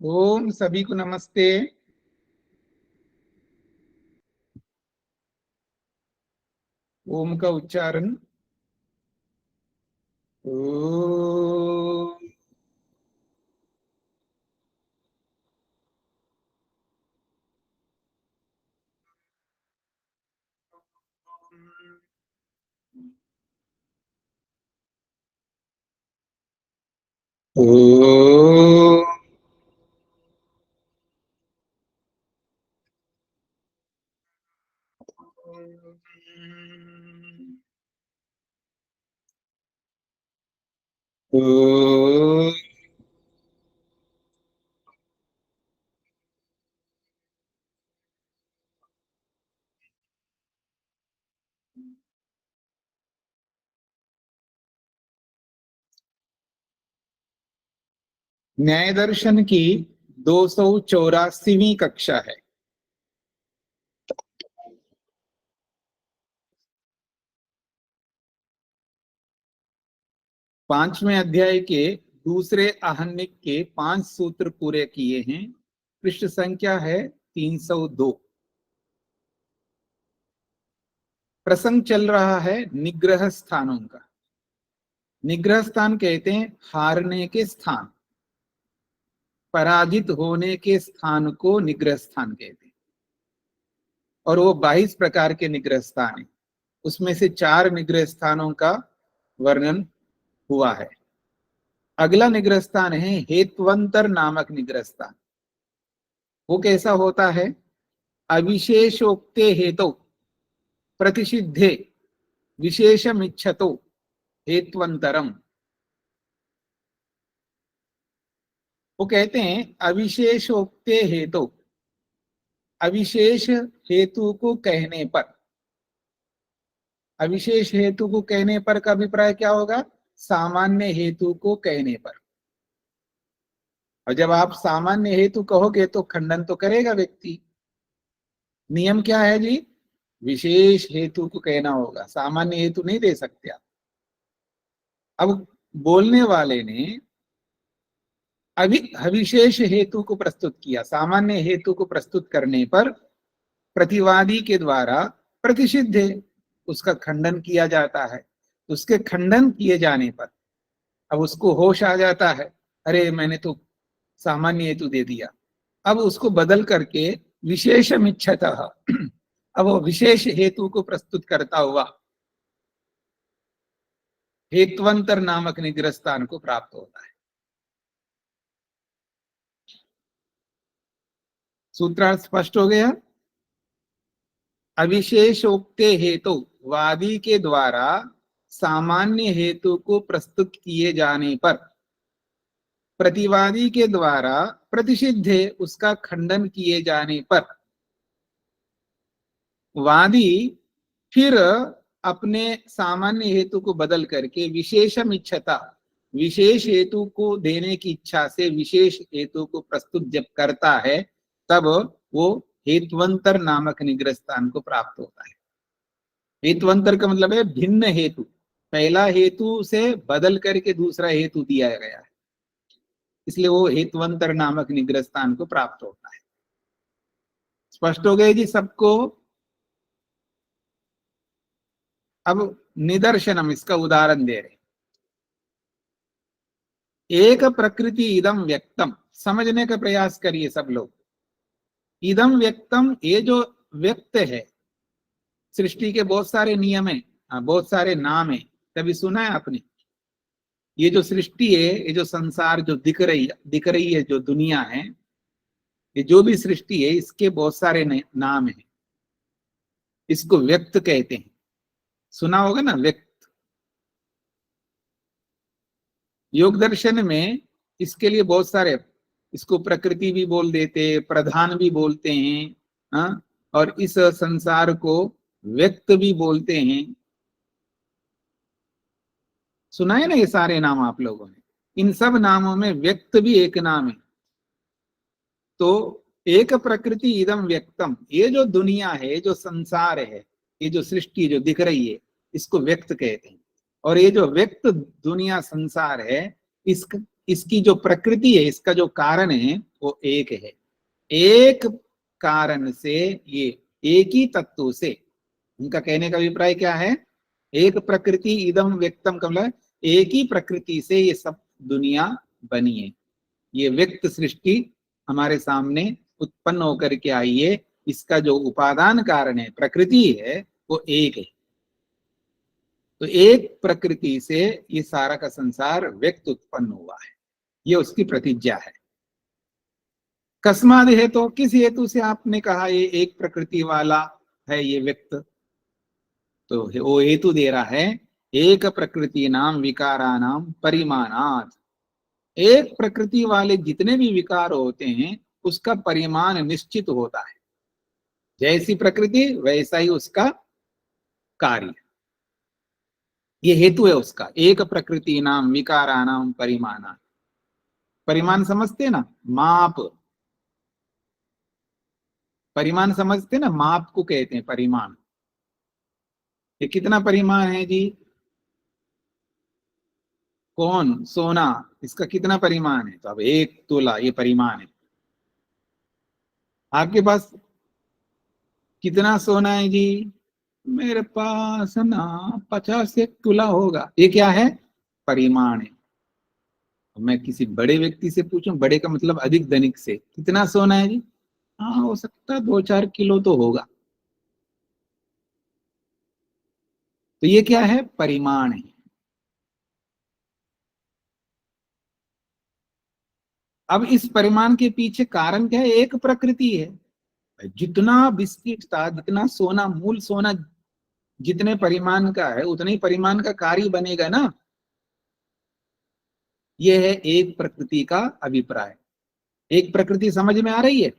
ओम सभी को नमस्ते। ओम का उच्चारण ओम। ओम। ओम। न्याय दर्शन की 284वीं कक्षा है। पांचवें अध्याय के दूसरे आहनिक के 5 सूत्र पूरे किए हैं। पृष्ठ संख्या है 302। प्रसंग चल रहा है निग्रह स्थानों का। निग्रह स्थान कहते हैं हारने के स्थान, पराजित होने के स्थान को निग्रह स्थान कहते हैं। और वो 22 प्रकार के निग्रह स्थान हैं। उसमें से 4 निग्रह स्थानों का वर्णन हुआ है। अगला निग्रह स्थान है हेत्वंतर नामक निग्रह स्थान। वो कैसा होता है? अविशेषोक्ते हेतु प्रतिषिद्धे विशेषमिच्छतो हेत्वंतरम। वो कहते हैं अविशेषोक्ते हेतु, अविशेष हेतु को कहने पर, अविशेष हेतु को कहने पर का अभिप्राय क्या होगा? सामान्य हेतु को कहने पर। और जब आप सामान्य हेतु कहोगे तो खंडन तो करेगा व्यक्ति। नियम क्या है जी? विशेष हेतु को कहना होगा, सामान्य हेतु नहीं दे सकते आप। अब बोलने वाले ने अविशेष हेतु को प्रस्तुत किया। सामान्य हेतु को प्रस्तुत करने पर प्रतिवादी के द्वारा प्रतिषिद्ध है, उसका खंडन किया जाता है। उसके खंडन किए जाने पर अब उसको होश आ जाता है, अरे मैंने तो सामान्य हेतु दे दिया। अब उसको बदल करके विशेषमिच्छतः अब वो विशेष हेतु को प्रस्तुत करता हुआ हेत्वंतर नामक निग्रह स्थान को प्राप्त होता है। सूत्रार्थ स्पष्ट हो गया? अविशेषोक्ते हेतु वादी के द्वारा सामान्य हेतु को प्रस्तुत किए जाने पर प्रतिवादी के द्वारा प्रतिषिद्ध है, उसका खंडन किए जाने पर वादी फिर अपने सामान्य हेतु को बदल करके विशेषम इच्छता, विशेष हेतु को देने की इच्छा से विशेष हेतु को प्रस्तुत जब करता है तब वो हेत्वंतर नामक निग्रह स्थान को प्राप्त होता है। हेत्वंतर का मतलब है भिन्न हेतु, पहला हेतु से बदल करके दूसरा हेतु दिया गया है, इसलिए वो हेत्वंतर नामक निग्रह स्थान को प्राप्त होता है। स्पष्ट हो गए जी सबको? अब निदर्शनम, इसका उदाहरण दे रहे। एक प्रकृति इदम व्यक्तम, समझने का प्रयास करिए सब लोग। इदम व्यक्तम, ये जो व्यक्त है, सृष्टि के बहुत सारे नियम है, बहुत सारे नाम है, कभी सुना है आपने? ये जो सृष्टि है, ये जो संसार जो दिख रही है, जो दुनिया है, ये जो भी सृष्टि है, इसके बहुत सारे नाम है। इसको व्यक्त कहते हैं। सुना होगा ना व्यक्त। योग दर्शन में इसके लिए बहुत सारे, इसको प्रकृति भी बोल देते, प्रधान भी बोलते हैं, हाँ? और इस संसार को व्यक्त भी बोलते हैं। सुना है ना ये सारे नाम आप लोगों ने? इन सब नामों में व्यक्त भी एक नाम है। तो एक प्रकृति इदम व्यक्तम, ये जो दुनिया है, जो संसार है, ये जो सृष्टि जो दिख रही है, इसको व्यक्त कहते हैं। और ये जो व्यक्त दुनिया संसार है, इसकी जो प्रकृति है, इसका जो कारण है वो एक है। एक कारण से, ये एक ही तत्व से, उनका कहने का अभिप्राय क्या है, एक प्रकृति इदम व्यक्तम कमला, एक ही प्रकृति से ये सब दुनिया बनी है। ये व्यक्त सृष्टि हमारे सामने उत्पन्न होकर के आई है, इसका जो उपादान कारण है, प्रकृति है, वो एक है। तो एक प्रकृति से ये सारा का संसार व्यक्त उत्पन्न हुआ है, ये उसकी प्रतिज्ञा है। कस्माद है, तो किस हेतु से आपने कहा ये एक प्रकृति वाला है ये व्यक्त, तो वो हेतु दे रहा है, एक प्रकृति नाम विकारा नाम परिमाणात। एक प्रकृति वाले जितने भी विकार होते हैं उसका परिमाण निश्चित होता है, जैसी प्रकृति वैसा ही उसका कार्य, ये हेतु है उसका। एक प्रकृति नाम विकारा नाम परिमाणात। परिमाण समझते ना, माप, परिमाण समझते ना, माप को कहते हैं परिमाण। ये कितना परिमाण है जी, कौन, सोना, इसका कितना परिमाण है, तो अब 1 तोला ये परिमाण है। आपके पास कितना सोना है जी, मेरे पास ना 50 तोला होगा, ये क्या है, परिमाण है। मैं किसी बड़े व्यक्ति से पूछूं, बड़े का मतलब अधिक धनिक से, कितना सोना है जी, हाँ हो सकता है 2-4 किलो तो होगा, तो ये क्या है, परिमाण है। अब इस परिमाण के पीछे कारण क्या है, एक प्रकृति है। जितना बिस्किट था, जितना सोना, मूल सोना जितने परिमाण का है उतने ही परिमाण का कार्य बनेगा ना, यह है एक प्रकृति का अभिप्राय। एक प्रकृति समझ में आ रही है।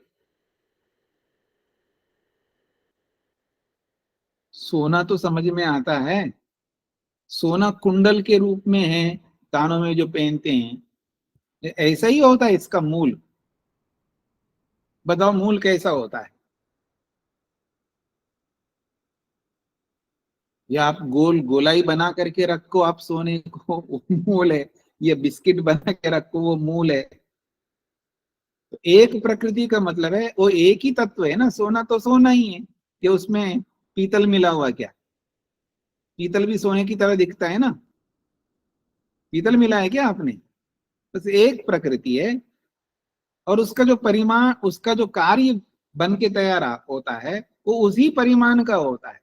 सोना तो समझ में आता है, सोना कुंडल के रूप में है, कानों में जो पहनते हैं, ऐसा ही होता है इसका मूल। बताओ मूल कैसा होता है, या आप गोल गोलाई बना करके रखो आप सोने को, वो मूल है। ये बिस्किट बना के रखो, वो मूल है। तो एक प्रकृति का मतलब है वो एक ही तत्व है ना, सोना तो सोना ही है, कि उसमें पीतल मिला हुआ क्या, पीतल भी सोने की तरह दिखता है ना, पीतल मिला है क्या आपने, बस एक प्रकृति है। और उसका जो परिमाण, उसका जो कार्य बन के तैयार होता है वो उसी परिमाण का होता है।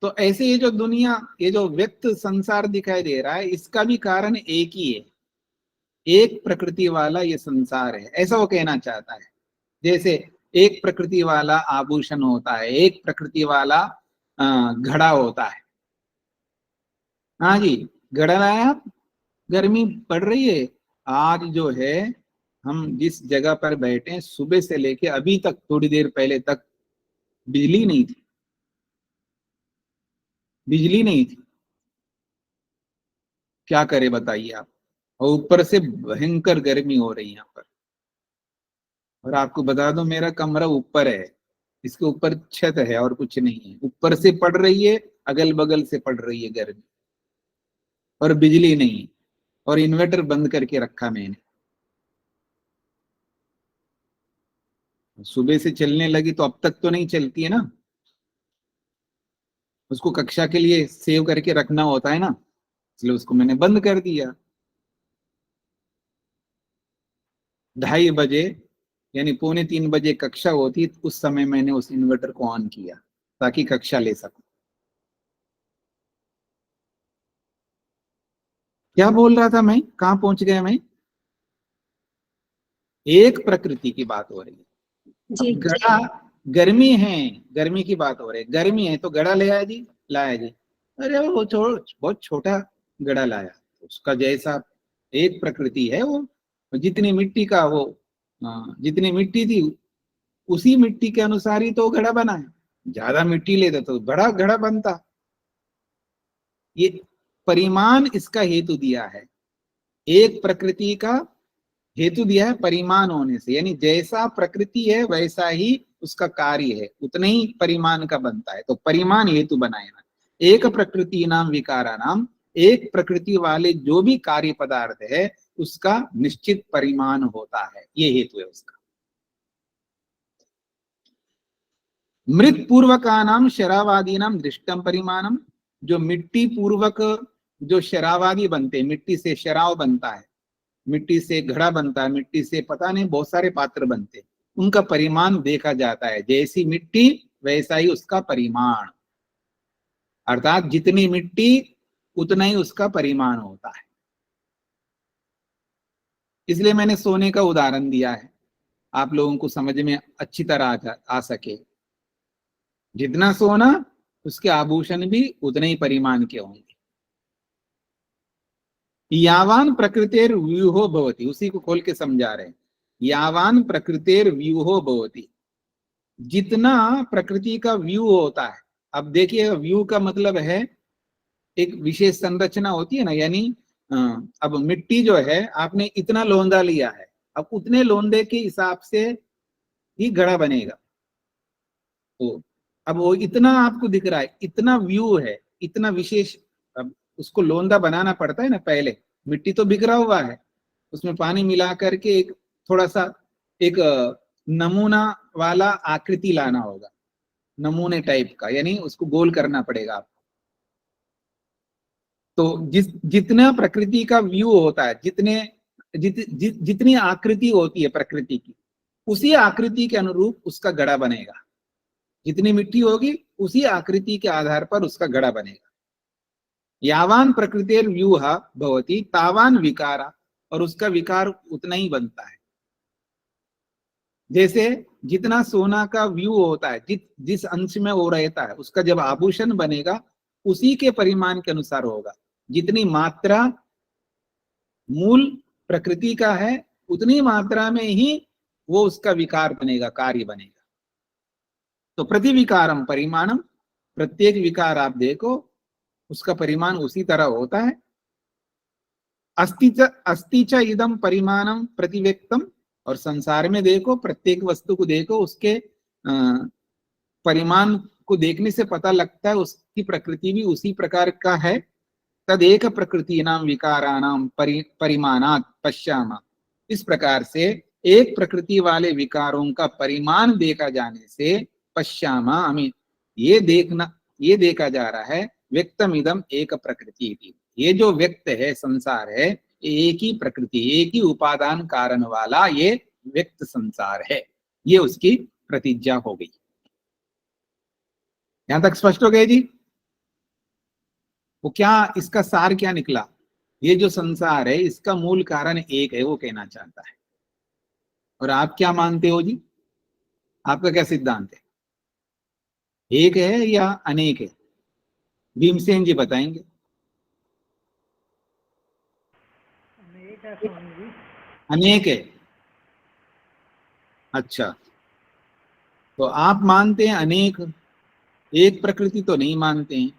तो ऐसे ये जो दुनिया, ये जो व्यक्त संसार दिखाई दे रहा है, इसका भी कारण एक ही है, एक प्रकृति वाला ये संसार है, ऐसा वो कहना चाहता है। जैसे एक प्रकृति वाला आभूषण होता है, एक प्रकृति वाला घड़ा होता है। हाँ जी, घड़ा लाया आप, गर्मी पड़ रही है आज जो है, हम जिस जगह पर बैठे हैं सुबह से लेके अभी तक, थोड़ी देर पहले तक बिजली नहीं थी, बिजली नहीं थी। क्या करे बताइए आप, और ऊपर से भयंकर गर्मी हो रही है यहाँ पर। और आपको बता दूं, मेरा कमरा ऊपर है, इसके ऊपर छत है और कुछ नहीं है, ऊपर से पड़ रही है, अगल बगल से पड़ रही है गर्मी, और बिजली नहीं, और इन्वर्टर बंद करके रखा मैंने। सुबह से चलने लगी तो अब तक तो नहीं चलती है ना, उसको कक्षा के लिए सेव करके रखना होता है ना, इसलिए उसको मैंने बंद कर दिया। 2:30 बजे यानी 2:45 कक्षा होती, उस समय मैंने उस इन्वर्टर को ऑन किया ताकि कक्षा ले सकूं। क्या बोल रहा था मैं, कहाँ पहुंच गया मैं, एक प्रकृति की बात हो रही है। जी अब घड़ा, गर्मी है, गर्मी की बात हो रही है, गर्मी है तो घड़ा ले आया जी, लाया जी, अरे वो बहुत छोटा घड़ा लाया, उसका जैसा एक प्रकृति है वो, जितनी मिट्टी का वो, जितनी मिट्टी थी उसी मिट्टी के अनुसार ही तो घड़ा बना है, ज्यादा मिट्टी लेते तो बड़ा घड़ा बनता। ये परिमाण इसका हेतु दिया है, एक प्रकृति का हेतु दिया है परिमाण होने से, यानी जैसा प्रकृति है वैसा ही उसका कार्य है, उतने ही परिमाण का बनता है, तो परिमाण हेतु बनाए ना। एक प्रकृति नाम विकारा नाम एक प्रकृति वाले जो भी कार्य पदार्थ है उसका निश्चित परिमाण होता है, ये हेतु है उसका। मृत पूर्वका नाम शरावादी नाम दृष्टम परिमाणम, जो मिट्टी पूर्वक जो शरावादी बनते हैं, मिट्टी से शराव बनता है, मिट्टी से घड़ा बनता है, मिट्टी से पता नहीं बहुत सारे पात्र बनते हैं, उनका परिमाण देखा जाता है। जैसी मिट्टी वैसा ही उसका परिमाण, अर्थात जितनी मिट्टी उतना ही उसका परिमाण होता है। इसलिए मैंने सोने का उदाहरण दिया है, आप लोगों को समझ में अच्छी तरह आ सके। जितना सोना उसके आभूषण भी उतने ही परिमाण के होंगे। यावान प्रकृतिर व्यूहो भवति, उसी को खोल के समझा रहे हैं। यावान प्रकृतिर व्यूहो भवति, जितना प्रकृति का व्यू होता है। अब देखिए, व्यू का मतलब है एक विशेष संरचना होती है ना, यानी अब मिट्टी जो है आपने इतना लोंदा लिया है, अब उतने लोंदे के हिसाब से ही घड़ा बनेगा। तो अब वो इतना आपको दिख रहा है, इतना व्यू है, इतना विशेष, अब उसको लोंदा बनाना पड़ता है ना। पहले मिट्टी तो बिखरा हुआ है, उसमें पानी मिला करके एक थोड़ा सा एक नमूना वाला आकृति लाना होगा, नमूने टाइप का, यानी उसको गोल करना पड़ेगा आपको। तो जितना प्रकृति का व्यू होता है, जितनी आकृति होती है प्रकृति की, उसी आकृति के अनुरूप उसका घड़ा बनेगा। जितनी मिट्टी होगी उसी आकृति के आधार पर उसका घड़ा बनेगा। यावान प्रकृतिर व्यूहा भवति तावान विकारा, और उसका विकार उतना ही बनता है। जैसे जितना सोना का व्यू होता है, जिस अंश में वो रहता है, उसका जब आभूषण बनेगा उसी के परिमाण के अनुसार होगा। जितनी मात्रा मूल प्रकृति का है उतनी मात्रा में ही वो उसका विकार बनेगा, कार्य बनेगा। तो प्रति विकारम परिमाणम, प्रत्येक विकार आप देखो उसका परिमाण उसी तरह होता है। अस्ति च इदम परिमाणम प्रतिव्यक्तम, और संसार में देखो, प्रत्येक वस्तु को देखो, उसके परिमाण को देखने से पता लगता है उसकी प्रकृति भी उसी प्रकार का है। तदेक प्रकृति नाम विकाराणाम परिमाणात पश्यामा, इस प्रकार से एक प्रकृति वाले विकारों का परिमाण देखा जाने से पश्यामा, हमें ये देखा जा रहा है, व्यक्तम इदम एक प्रकृति, ये जो व्यक्त है संसार है, एक ही प्रकृति, एक ही उपादान कारण वाला ये व्यक्त संसार है। ये उसकी प्रतिज्ञा हो गई। यहां तक स्पष्ट हो गए जी? वो क्या, इसका सार क्या निकला? ये जो संसार है इसका मूल कारण एक है, वो कहना चाहता है। और आप क्या मानते हो जी? आपका क्या सिद्धांत है? एक है या अनेक है? भीमसेन जी बताएंगे। अनेक है। अच्छा, तो आप मानते हैं अनेक, एक प्रकृति तो नहीं मानते हैं,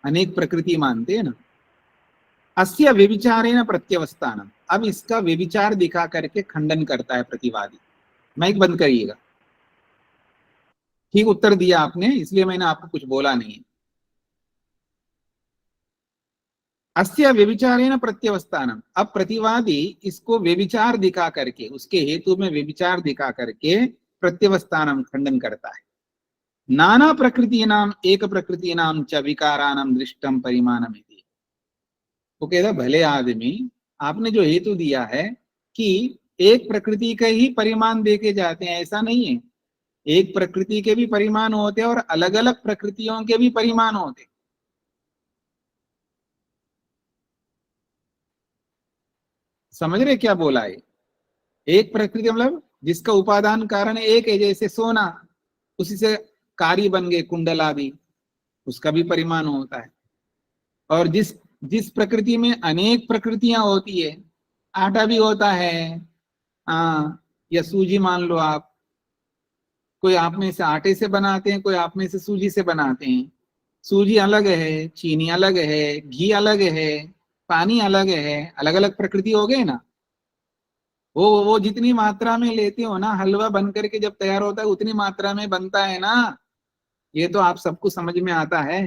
अनेक प्रकृति मानते हैं ना। अस्य व्यभिचारेण प्रत्यवस्थानम, अब इसका व्यभिचार दिखा करके खंडन करता है प्रतिवादी। माइक बंद करिएगा। ठीक उत्तर दिया आपने, इसलिए मैंने आपको कुछ बोला नहीं है। अस्य व्यभिचारेण प्रत्यवस्थानम, अब प्रतिवादी इसको व्यभिचार दिखा करके, उसके हेतु में व्यभिचार दिखा करके प्रत्यवस्थानम खंडन करता है। नाना प्रकृति नाम एक प्रकृति नाम च विकारानाम दृष्टम परिमाणम। वो कहता भले आदमी, आपने जो हेतु दिया है कि एक प्रकृति के ही परिमाण देखे जाते हैं, ऐसा नहीं है। एक प्रकृति के भी परिमाण होते हैं और अलग अलग प्रकृतियों के भी परिमाण होते हैं। समझ रहे क्या बोला है? एक प्रकृति मतलब जिसका उपादान कारण एक है, जैसे सोना, उसी से कार्य बन गए कुंडल आदि, उसका भी परिमाण होता है। और जिस जिस प्रकृति में अनेक प्रकृतियां होती है, आटा भी होता है, या सूजी मान लो आप, कोई आप में से आटे से बनाते हैं, कोई आप में से सूजी से बनाते हैं। सूजी अलग है, चीनी अलग है, घी अलग है, पानी अलग है, अलग अलग प्रकृति हो गए ना। वो जितनी मात्रा में लेते हो ना, हलवा बन करके जब तैयार होता है उतनी मात्रा में बनता है ना। ये तो आप सबको समझ में आता है।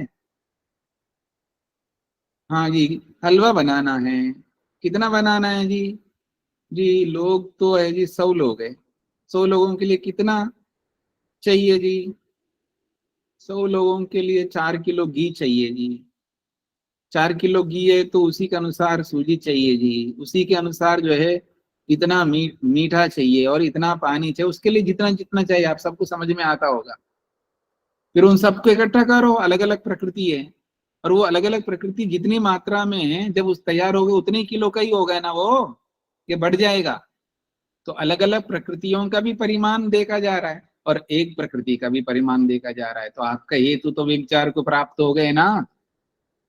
हाँ जी, हलवा बनाना है। कितना बनाना है जी? जी लोग तो है जी, 100 लोग है। 100 लोगों के लिए कितना चाहिए जी? 100 लोगों के लिए 4 किलो घी चाहिए जी। 4 किलो घी है तो उसी के अनुसार सूजी चाहिए जी। उसी के अनुसार जो है इतना मीठा चाहिए और इतना पानी चाहिए, उसके लिए जितना जितना चाहिए आप सबको समझ में आता होगा। फिर उन सबको इकट्ठा करो, अलग अलग प्रकृति है, और वो अलग अलग प्रकृति जितनी मात्रा में है जब उस तैयार हो गए उतने किलो का ही होगा ना वो, ये बढ़ जाएगा। तो अलग अलग प्रकृतियों का भी परिमाण देखा जा रहा है और एक प्रकृति का भी परिमाण देखा जा रहा है, तो आपका हेतु तो विचार को प्राप्त हो गए ना,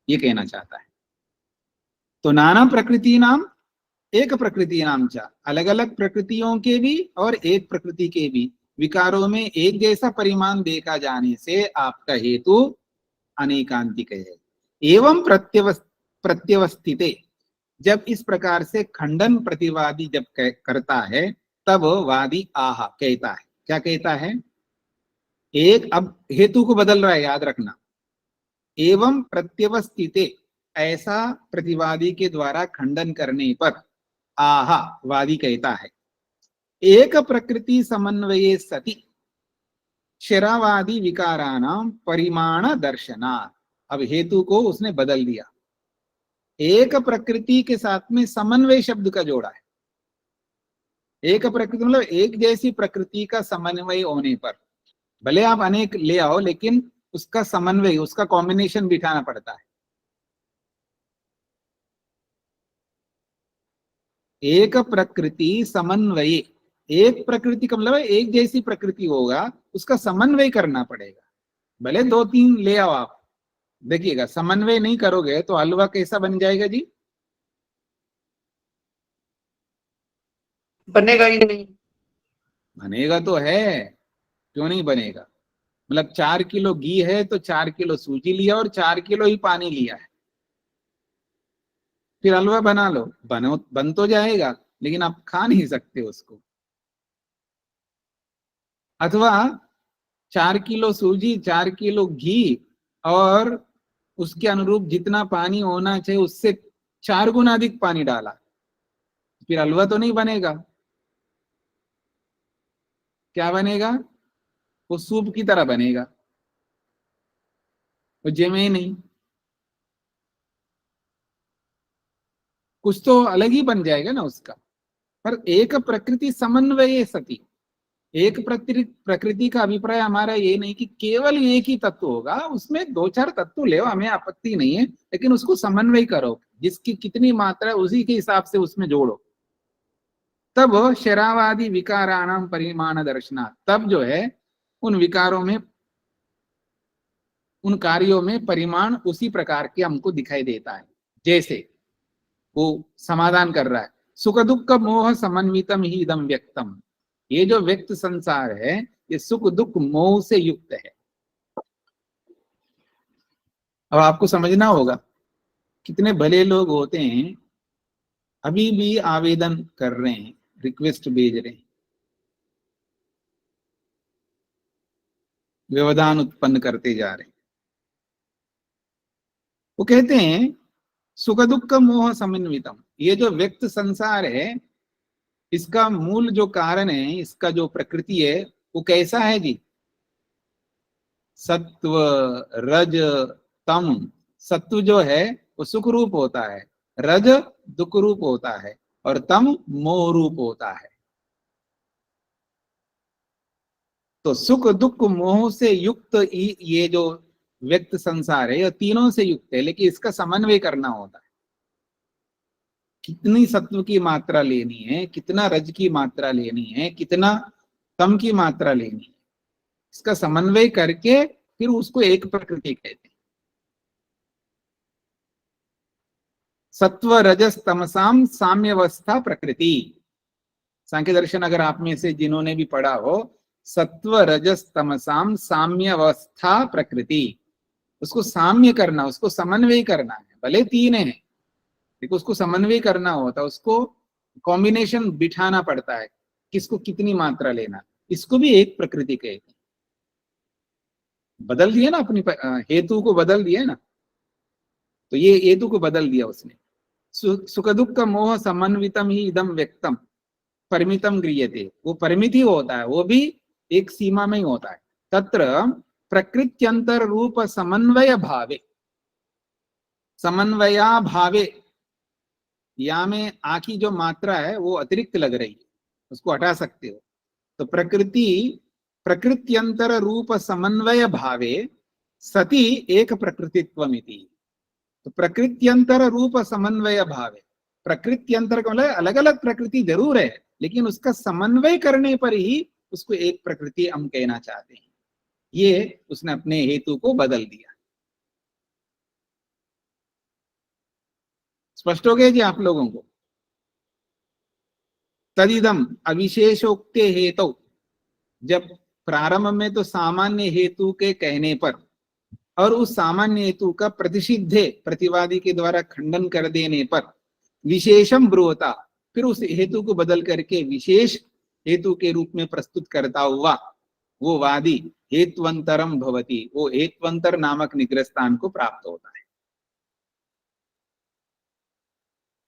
ये कहना चाहता है। तो नाना प्रकृति नाम एक प्रकृति नाम चा, अलग अलग प्रकृतियों के भी और एक प्रकृति के भी विकारों में एक जैसा परिमाण देखा जाने से आपका हेतु अनेकांतिक है। एवं प्रत्यवस्थिते, जब इस प्रकार से खंडन प्रतिवादी जब करता है तब वादी आह कहता है। क्या कहता है? एक, अब हेतु को बदल रहा है, याद रखना। एवं प्रत्यवस्थिते, ऐसा प्रतिवादी के द्वारा खंडन करने पर आह वादी कहता है, एक प्रकृति समन्वये सति शरावादी विकाराणाम परिमाण दर्शनात्। अब हेतु को उसने बदल दिया, एक प्रकृति के साथ में समन्वय शब्द का जोड़ा है। एक प्रकृति मतलब एक जैसी प्रकृति का समन्वय होने पर, भले आप अनेक ले आओ लेकिन उसका समन्वय, उसका कॉम्बिनेशन बिठाना पड़ता है। एक प्रकृति समन्वय, एक प्रकृति का मतलब एक जैसी प्रकृति होगा, उसका समन्वय करना पड़ेगा। भले 2-3 ले आओ आप, देखिएगा समन्वय नहीं करोगे तो हलवा कैसा बन जाएगा जी? बनेगा ही नहीं। बनेगा तो है, क्यों नहीं बनेगा? मतलब 4 किलो घी है तो 4 किलो सूजी लिया और 4 किलो ही पानी लिया है, फिर हलवा बना लो, बन तो जाएगा लेकिन आप खा नहीं सकते उसको। अथवा 4 किलो सूजी, 4 किलो घी और उसके अनुरूप जितना पानी होना चाहिए उससे 4 गुना अधिक पानी डाला, फिर हलवा तो नहीं बनेगा। क्या बनेगा? वो सूप की तरह बनेगा, वो जमे नहीं, कुछ तो अलग ही बन जाएगा ना उसका। पर एक प्रकृति समन्वय सती, एक प्रकृति का अभिप्राय हमारा ये नहीं कि केवल एक ही तत्व होगा, उसमें 2-4 तत्व ले, हमें आपत्ति नहीं है, लेकिन उसको समन्वय करो, जिसकी कितनी मात्रा है उसी के हिसाब से उसमें जोड़ो। तब शरावादी विकाराणाम परिमाण दर्शना, तब जो है उन विकारों में, उन कार्यों में परिमाण उसी प्रकार के हमको दिखाई देता है। जैसे वो समाधान कर रहा है, सुख दुख मोह समन्वितम ही इदम व्यक्तम, ये जो व्यक्त संसार है ये सुख दुख मोह से युक्त है। अब आपको समझना होगा, कितने भले लोग होते हैं अभी भी आवेदन कर रहे हैं, रिक्वेस्ट भेज रहे हैं, व्यवधान उत्पन्न करते जा रहे हैं। वो कहते हैं सुख दुख मोह समन्वितम, ये जो व्यक्त संसार है इसका मूल जो कारण है, इसका जो प्रकृति है वो कैसा है जी? सत्व रज तम। सत्व जो है वो सुख रूप होता है, रज दुख रूप होता है और तम मोह रूप होता है। तो सुख दुख मोह से युक्त ये जो व्यक्त संसार है ये तीनों से युक्त है, लेकिन इसका समन्वय करना होता है। कितनी सत्व की मात्रा लेनी है, कितना रज की मात्रा लेनी है, कितना तम की मात्रा लेनी है, इसका समन्वय करके फिर उसको एक प्रकृति कहते हैं। सत्व रजस तमसाम साम्यवस्था प्रकृति, सांख्य दर्शन अगर आप में से जिन्होंने भी पढ़ा हो, सत्व रजस तमसाम साम्यवस्था प्रकृति, उसको साम्य करना, उसको समन्वय करना है। भले 3 है लेकिन उसको समन्वय करना होता है, उसको कॉम्बिनेशन बिठाना पड़ता है, किसको कितनी मात्रा लेना, इसको भी एक प्रकृति कहते हैं। बदल दिए ना अपनी हेतु को बदल दिए ना। तो ये हेतु को बदल दिया उसने। सुख दुख मोह समन्वितम ही इदम व्यक्तम परिमितम गृह्यते, वो परिमित ही होता है, वो भी एक सीमा में ही होता है। तत्र प्रकृत्यंतर रूप समन्वय भावे, समन्वया भावे, या में आ की जो मात्रा है वो अतिरिक्त लग रही है, उसको हटा सकते हो। तो प्रकृत्यंतर रूप समन्वय भावे सति एक प्रकृतित्वमिति। तो प्रकृत्यंतर रूप समन्वय भावे, प्रकृत्यंतर का मतलब अलग अलग प्रकृति जरूर है, लेकिन उसका समन्वय करने पर ही उसको एक प्रकृति हम कहना चाहते हैं। ये उसने अपने हेतु को बदल दिया। स्पष्ट हो गया जी आप लोगों को? तदिदम अविशेषोक्ते हेतु, जब प्रारंभ में तो सामान्य हेतु के कहने पर और उस सामान्य हेतु का प्रतिषिद्धे प्रतिवादी के द्वारा खंडन कर देने पर विशेषम ब्रूहता, फिर उस हेतु को बदल करके विशेष हेतु के रूप में प्रस्तुत करता हुआ वो वादी हेत्वंतरम भवति, वो हेत्वंतर नामक निग्रस्थान को प्राप्त होता है।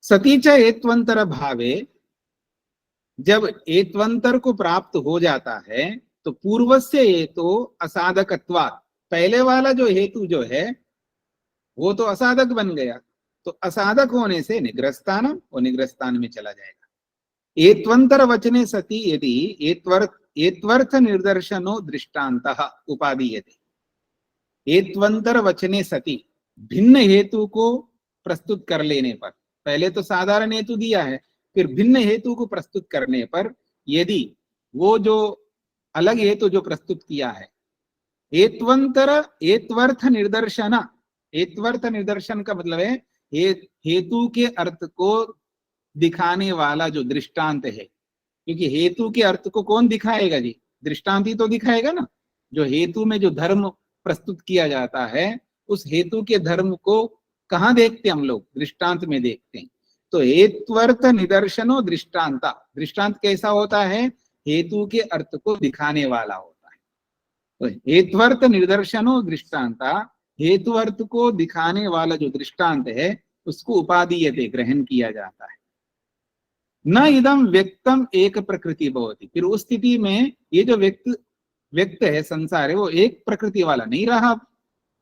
सतीच हेत्वंतर भावे, जब हेत्वंतर को प्राप्त हो जाता है तो पूर्वस्य हेतु असाधकत्वात्, पहले वाला जो हेतु जो है वो तो असाधक बन गया, तो असाधक होने से निग्रस्थान, वो निग्रस्थान में चला जाएगा। एत्वंतर वचने सति यदि एत्वर्थ निर्दर्शनो दृष्टान्तः उपादीयते, एत्वंतर वचने सति, भिन्न हेतु को प्रस्तुत कर लेने पर, पहले तो साधारण हेतु दिया है, फिर भिन्न हेतु को प्रस्तुत करने पर यदि वो जो अलग हेतु जो प्रस्तुत किया है, एत्वंतर एत्वर्थ निर्दर्शन, एत्वर्थ निर्दर्शन का मतलब है हेतु के अर्थ को दिखाने वाला जो दृष्टांत है, क्योंकि हेतु के अर्थ को कौन दिखाएगा जी? दृष्टांत ही तो दिखाएगा ना। जो हेतु में जो धर्म प्रस्तुत किया जाता है उस हेतु के धर्म को कहाँ देखते हम लोग? दृष्टांत में देखते हैं। तो हेत्वर्थ निदर्शनो दृष्टांता, दृष्टांत कैसा होता है? हेतु के अर्थ को दिखाने वाला होता है। तो हेत्वर्थ निदर्शनो दृष्टांता, हेतु अर्थ को दिखाने वाला जो दृष्टांत है उसको उपादीयते, ग्रहण किया जाता है। न इदम व्यक्तम एक प्रकृति भवति, फिर उस स्थिति में ये जो व्यक्त है, संसार है, वो एक प्रकृति वाला नहीं रहा,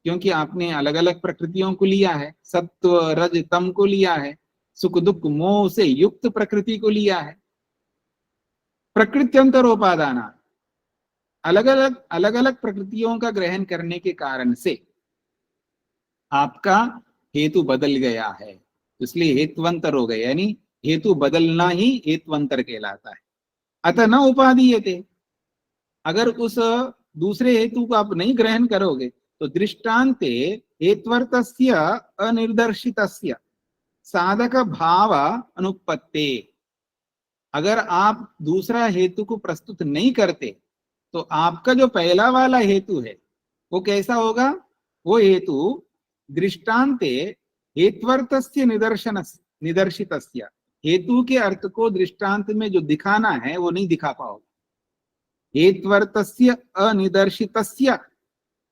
क्योंकि आपने अलग अलग प्रकृतियों को लिया है, सत्व रज तम को लिया है, सुख दुख मोह से युक्त प्रकृति को लिया है। प्रकृत्यंतरोपादान, अलग अलग प्रकृतियों का ग्रहण करने के कारण से आपका हेतु बदल गया है, इसलिए हेतुवंतर हो गया, यानी हेतु बदलना ही हेतुवंतर कहलाता है। अतः न उपादीयते, अगर उस दूसरे हेतु को आप नहीं ग्रहण करोगे तो दृष्टान्ते हेत्वर्थस्य अनिर्दर्शितस्य साधक भाव अनुपत्ते, अगर आप दूसरा हेतु को प्रस्तुत नहीं करते तो आपका जो पहला वाला हेतु है वो कैसा होगा? वो हेतु दृष्टान्ते हेत्वर्थस्य निदर्शितस्य, हेतु के अर्थ को दृष्टांत में जो दिखाना है वो नहीं दिखा पाओगे। हेत्वर्थस्य अनिदर्शितस्य,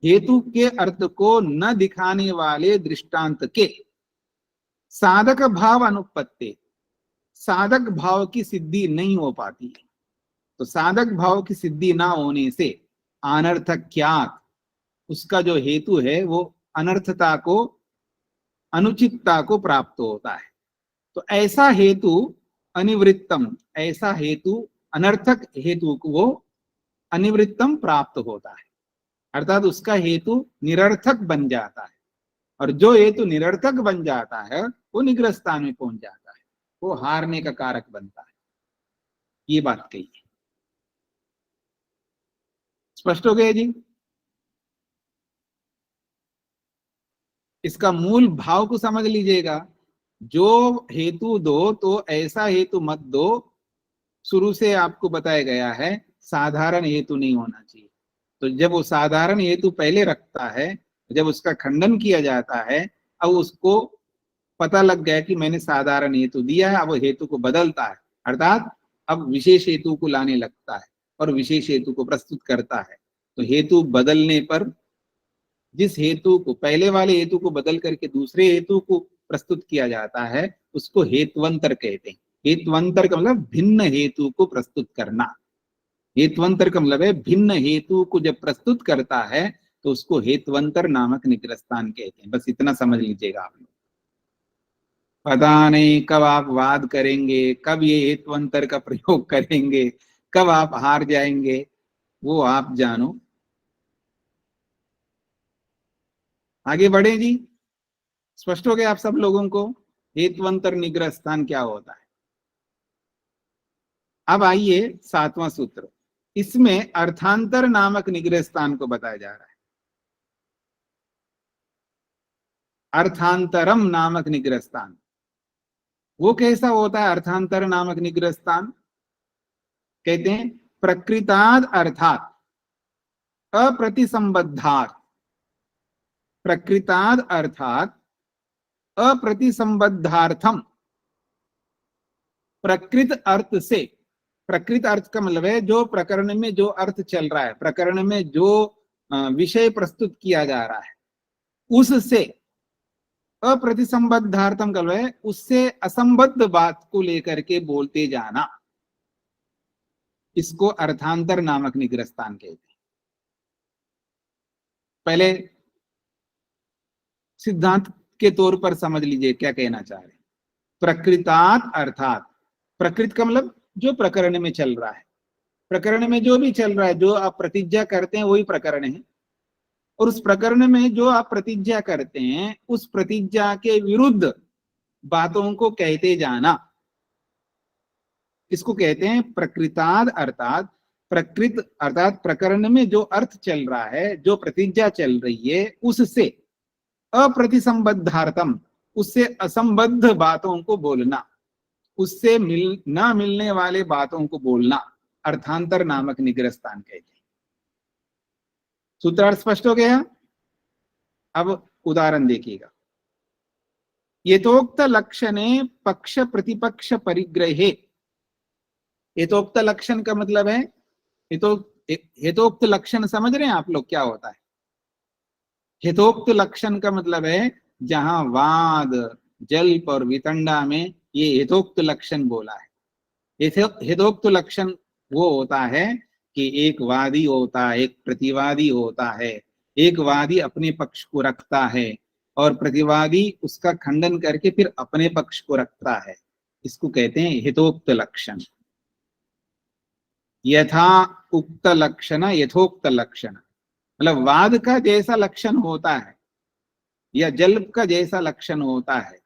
हेतु के अर्थ को न दिखाने वाले दृष्टांत के साधक भाव अनुपत्ति, साधक भाव की सिद्धि नहीं हो पाती। तो साधक भाव की सिद्धि ना होने से अनर्थक्यात्, उसका जो हेतु है वो अनर्थता को, अनुचितता को प्राप्त होता है। तो ऐसा हेतु अनिवृत्तम, ऐसा हेतु अनर्थक हेतु को वो अनिवृत्तम प्राप्त होता है, अर्थात उसका हेतु निरर्थक बन जाता है। और जो हेतु निरर्थक बन जाता है वो निग्रस्थान में पहुंच जाता है, वो हारने का कारक बनता है। ये बात कही है। स्पष्ट हो गया जी? इसका मूल भाव को समझ लीजिएगा। जो हेतु दो तो ऐसा हेतु मत दो, शुरू से आपको बताया गया है साधारण हेतु नहीं होना चाहिए। तो जब वो साधारण हेतु पहले रखता है, जब उसका खंडन किया जाता है, अब उसको पता लग गया कि मैंने साधारण हेतु दिया है, अब हेतु को बदलता है, अर्थात अब विशेष हेतु को लाने लगता है और विशेष हेतु को प्रस्तुत करता है। तो हेतु बदलने पर जिस हेतु को, पहले वाले हेतु को बदल करके दूसरे हेतु को प्रस्तुत किया जाता है, उसको हेतुअंतर कहते हैं। हेतुअंतर का मतलब भिन्न हेतु को प्रस्तुत करना। हेतुअंतर का मतलब है भिन्न हेतु को जब प्रस्तुत करता है तो उसको हेतुअंतर नामक निग्रहस्थान कहते हैं। बस इतना समझ लीजिएगा आप लोग। पता नहीं कब आप वाद करेंगे, कब ये हेतुअंतर का प्रयोग करेंगे, कब आप हार जाएंगे, वो आप जानो। आगे बढ़े जी। स्पष्ट हो गया आप सब लोगों को हेतुअंतर निग्रह स्थान क्या होता है। अब आइए 7वां सूत्र। इसमें अर्थांतर नामक निग्रह स्थान को बताया जा रहा है। अर्थांतरम नामक निग्रह स्थान वो कैसा होता है? अर्थांतर नामक निग्रह स्थान कहते हैं प्रकृताद अर्थात अप्रतिसंबद्धात, प्रकृताद अर्थात अप्रतिसंबद्धार्थम, प्रकृत अर्थ से, प्रकृत अर्थ का मतलब है जो प्रकरण में जो अर्थ चल रहा है, प्रकरण में जो विषय प्रस्तुत किया जा रहा है, उससे अप्रतिसंबद्धार्थम का मतलब है उससे असंबद्ध बात को लेकर के बोलते जाना। इसको अर्थांतर नामक निग्रह स्थान कहते हैं। पहले सिद्धांत के तौर पर समझ लीजिए क्या कहना चाह रहे हैं। प्रकृतात् अर्थात, प्रकृत का मतलब जो प्रकरण में चल रहा है, प्रकरण में जो भी चल रहा है, जो आप प्रतिज्ञा करते हैं वही प्रकरण है, और उस प्रकरण में जो आप प्रतिज्ञा करते हैं उस प्रतिज्ञा के विरुद्ध बातों को कहते जाना, इसको कहते हैं प्रकृताद अर्थात। प्रकृत अर्थात प्रकरण में जो अर्थ चल रहा है, जो प्रतिज्ञा चल रही है, उससे अप्रतिसंबद्धार्थम, उससे असंबद्ध बातों को बोलना, उससे न मिलने वाले बातों को बोलना अर्थांतर नामक निग्रह स्थान कहते हैं। सूत्रार्थ स्पष्ट हो गया? अब उदाहरण देखिएगा। यथोक्त लक्षणे पक्ष प्रतिपक्ष परिग्रहे, यथोक्त लक्षण का मतलब है, यथोक्त लक्षण समझ रहे हैं आप लोग क्या होता है? यथोक्त लक्षण का मतलब है जहां वाद, जल्प और वितंडा में ये यथोक्त लक्षण बोला है। यथोक्त लक्षण वो होता है कि एक वादी होता है, एक प्रतिवादी होता है, एक वादी अपने पक्ष को रखता है और प्रतिवादी उसका खंडन करके फिर अपने पक्ष को रखता है, इसको कहते हैं यथोक्त लक्षण। यथा उक्त लक्षण यथोक्त लक्षण, मतलब वाद का जैसा लक्षण होता है या जल्प का जैसा लक्षण होता है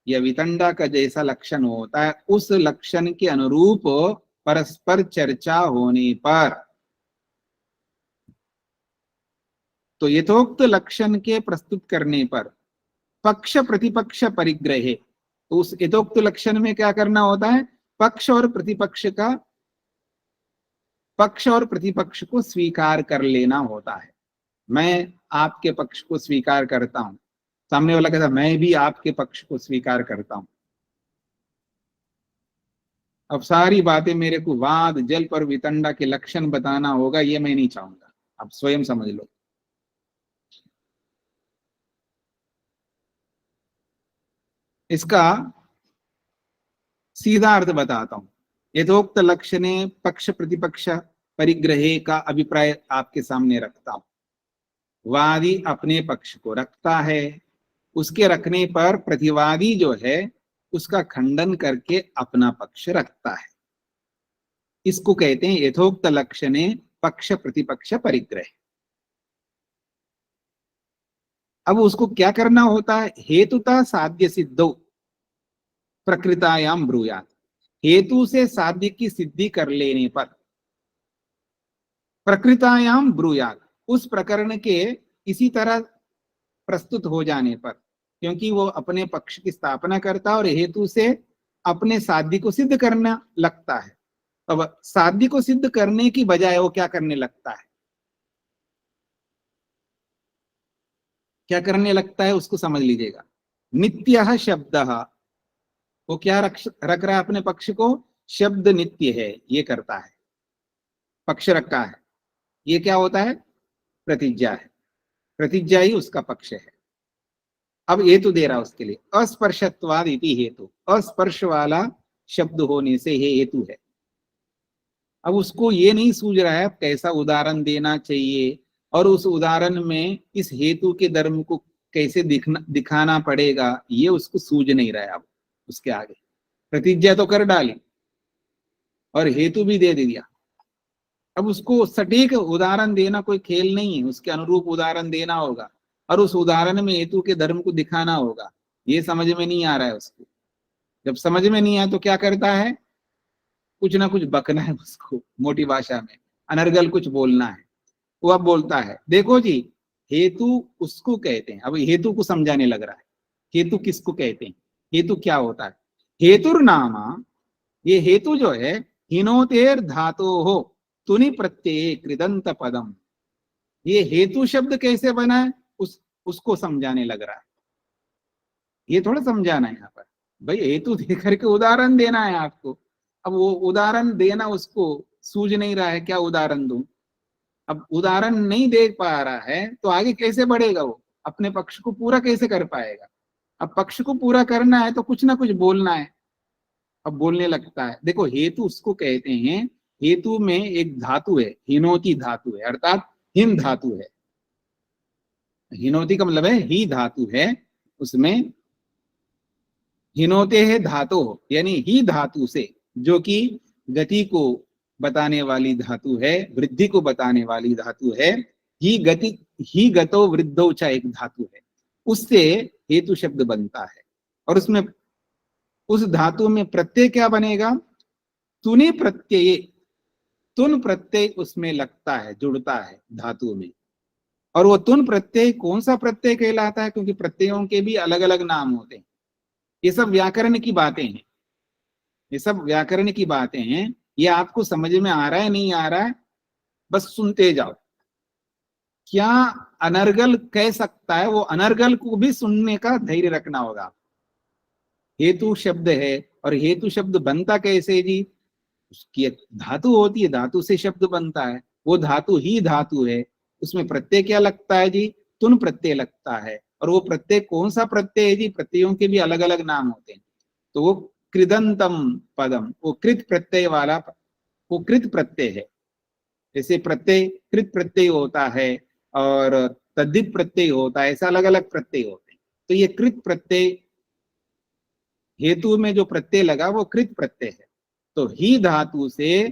या वितंडा का जैसा लक्षण होता है, उस लक्षण के अनुरूप परस्पर चर्चा होने पर, तो यथोक्त लक्षण के प्रस्तुत करने पर पक्ष प्रतिपक्ष परिग्रहे, तो उस यथोक्त लक्षण में क्या करना होता है? पक्ष और प्रतिपक्ष को स्वीकार कर लेना होता है। मैं आपके पक्ष को स्वीकार करता हूं, सामने वाला कहता मैं भी आपके पक्ष को स्वीकार करता हूं। अब सारी बातें मेरे को वाद, जल्प और वितंडा के लक्षण बताना होगा, ये मैं नहीं चाहूंगा, आप स्वयं समझ लो। इसका सीधा अर्थ बताता हूं। यथोक्त लक्षणे पक्ष प्रतिपक्ष परिग्रहे का अभिप्राय आपके सामने रखता हूं। वादी अपने पक्ष को रखता है, उसके रखने पर प्रतिवादी जो है उसका खंडन करके अपना पक्ष रखता है, इसको कहते हैं यथोक्त लक्षणे पक्ष प्रतिपक्ष परिग्रह। अब उसको क्या करना होता है? हेतुता साध्य सिद्धौ प्रकृतायाम ब्रूयात, हेतु से साध्य की सिद्धि कर लेने पर, प्रकृतायाम ब्रूयात, उस प्रकरण के इसी तरह प्रस्तुत हो जाने पर, क्योंकि वो अपने पक्ष की स्थापना करता है और हेतु से अपने साध्य को सिद्ध करना लगता है। अब साध्य को सिद्ध करने की बजाय वो क्या करने लगता है? क्या करने लगता है उसको समझ लीजिएगा। नित्यः शब्दः, वो क्या रख रहा है अपने पक्ष को? शब्द नित्य है, ये करता है, पक्ष रखा है। ये क्या होता है? प्रतिज्ञा है। प्रतिज्ञा ही उसका पक्ष है। अब हेतु दे रहा उसके लिए, अस्पर्शत्वाद इति हेतु, अस्पर्श वाला शब्द होने से ये हेतु है। अब उसको ये नहीं सूझ रहा है कैसा उदाहरण देना चाहिए और उस उदाहरण में इस हेतु के धर्म को कैसे दिखाना पड़ेगा, ये उसको सूझ नहीं रहा है। अब उसके आगे प्रतिज्ञा तो कर डाली और हेतु भी दे दिया, अब उसको सटीक उदाहरण देना कोई खेल नहीं है, उसके अनुरूप उदाहरण देना होगा और उस उदाहरण में हेतु के धर्म को दिखाना होगा। ये समझ में नहीं आ रहा है उसको। जब समझ में नहीं आया तो क्या करता है, कुछ ना कुछ बकना है उसको, मोटी भाषा में अनर्गल कुछ बोलना है। वो अब बोलता है देखो जी, हेतु उसको कहते हैं। अब हेतु को समझाने लग रहा है, हेतु किसको कहते हैं, हेतु क्या होता है। हेतुर्नामा, ये हेतु जो है, हिनोतेर धातो हो तुनि प्रत्यय कृदंत पदम। ये हेतु शब्द कैसे बना है उसको समझाने लग रहा है। ये थोड़ा समझाना है यहाँ पर, भाई हेतु दे करके उदाहरण देना है आपको। अब वो उदाहरण देना उसको सूझ नहीं रहा है, क्या उदाहरण दूं। अब उदाहरण नहीं दे पा रहा है तो आगे कैसे बढ़ेगा, वो अपने पक्ष को पूरा कैसे कर पाएगा। अब पक्ष को पूरा करना है तो कुछ ना कुछ बोलना है। अब बोलने लगता है, देखो हेतु उसको कहते हैं, हेतु में एक धातु है, हिनोति धातु है, अर्थात हिन धातु है। हिनोति का मतलब है ही धातु है, उसमें हिनोते है धातु, यानी ही धातु से, जो कि गति को बताने वाली धातु है, वृद्धि को बताने वाली धातु है। ही गति, ही गतो वृद्धो च एक धातु है, उससे हेतु शब्द बनता है। और उसमें उस धातु में प्रत्यय क्या बनेगा, तुनि प्रत्यय, तुन प्रत्यय उसमें लगता है, जुड़ता है धातु में। और वो तुन प्रत्यय कौन सा प्रत्यय कहलाता है, क्योंकि प्रत्ययों के भी अलग अलग नाम होते हैं। ये सब व्याकरण की बातें हैं, ये सब व्याकरण की बातें हैं। ये आपको समझ में आ रहा है नहीं आ रहा है, बस सुनते जाओ। क्या अनर्गल कह सकता है, वो अनर्गल को भी सुनने का धैर्य रखना होगा। हेतु शब्द है और हेतु शब्द बनता कैसे जी, उसकी एक धातु होती है, धातु से शब्द बनता है। वो धातु ही धातु है, उसमें प्रत्यय क्या लगता है जी, तुन प्रत्यय लगता है। और वो प्रत्यय कौन सा प्रत्यय है जी, प्रत्ययों के भी अलग अलग नाम होते हैं। तो वो कृदंतम पदम, वो कृत प्रत्यय वाला, वो कृत प्रत्यय है। जैसे प्रत्यय कृत प्रत्यय होता है और तद्धित प्रत्यय होता है, ऐसा अलग अलग प्रत्यय होते हैं। तो ये कृत प्रत्यय, हेतु में जो प्रत्यय लगा वो कृत प्रत्यय है। तो ही धातु से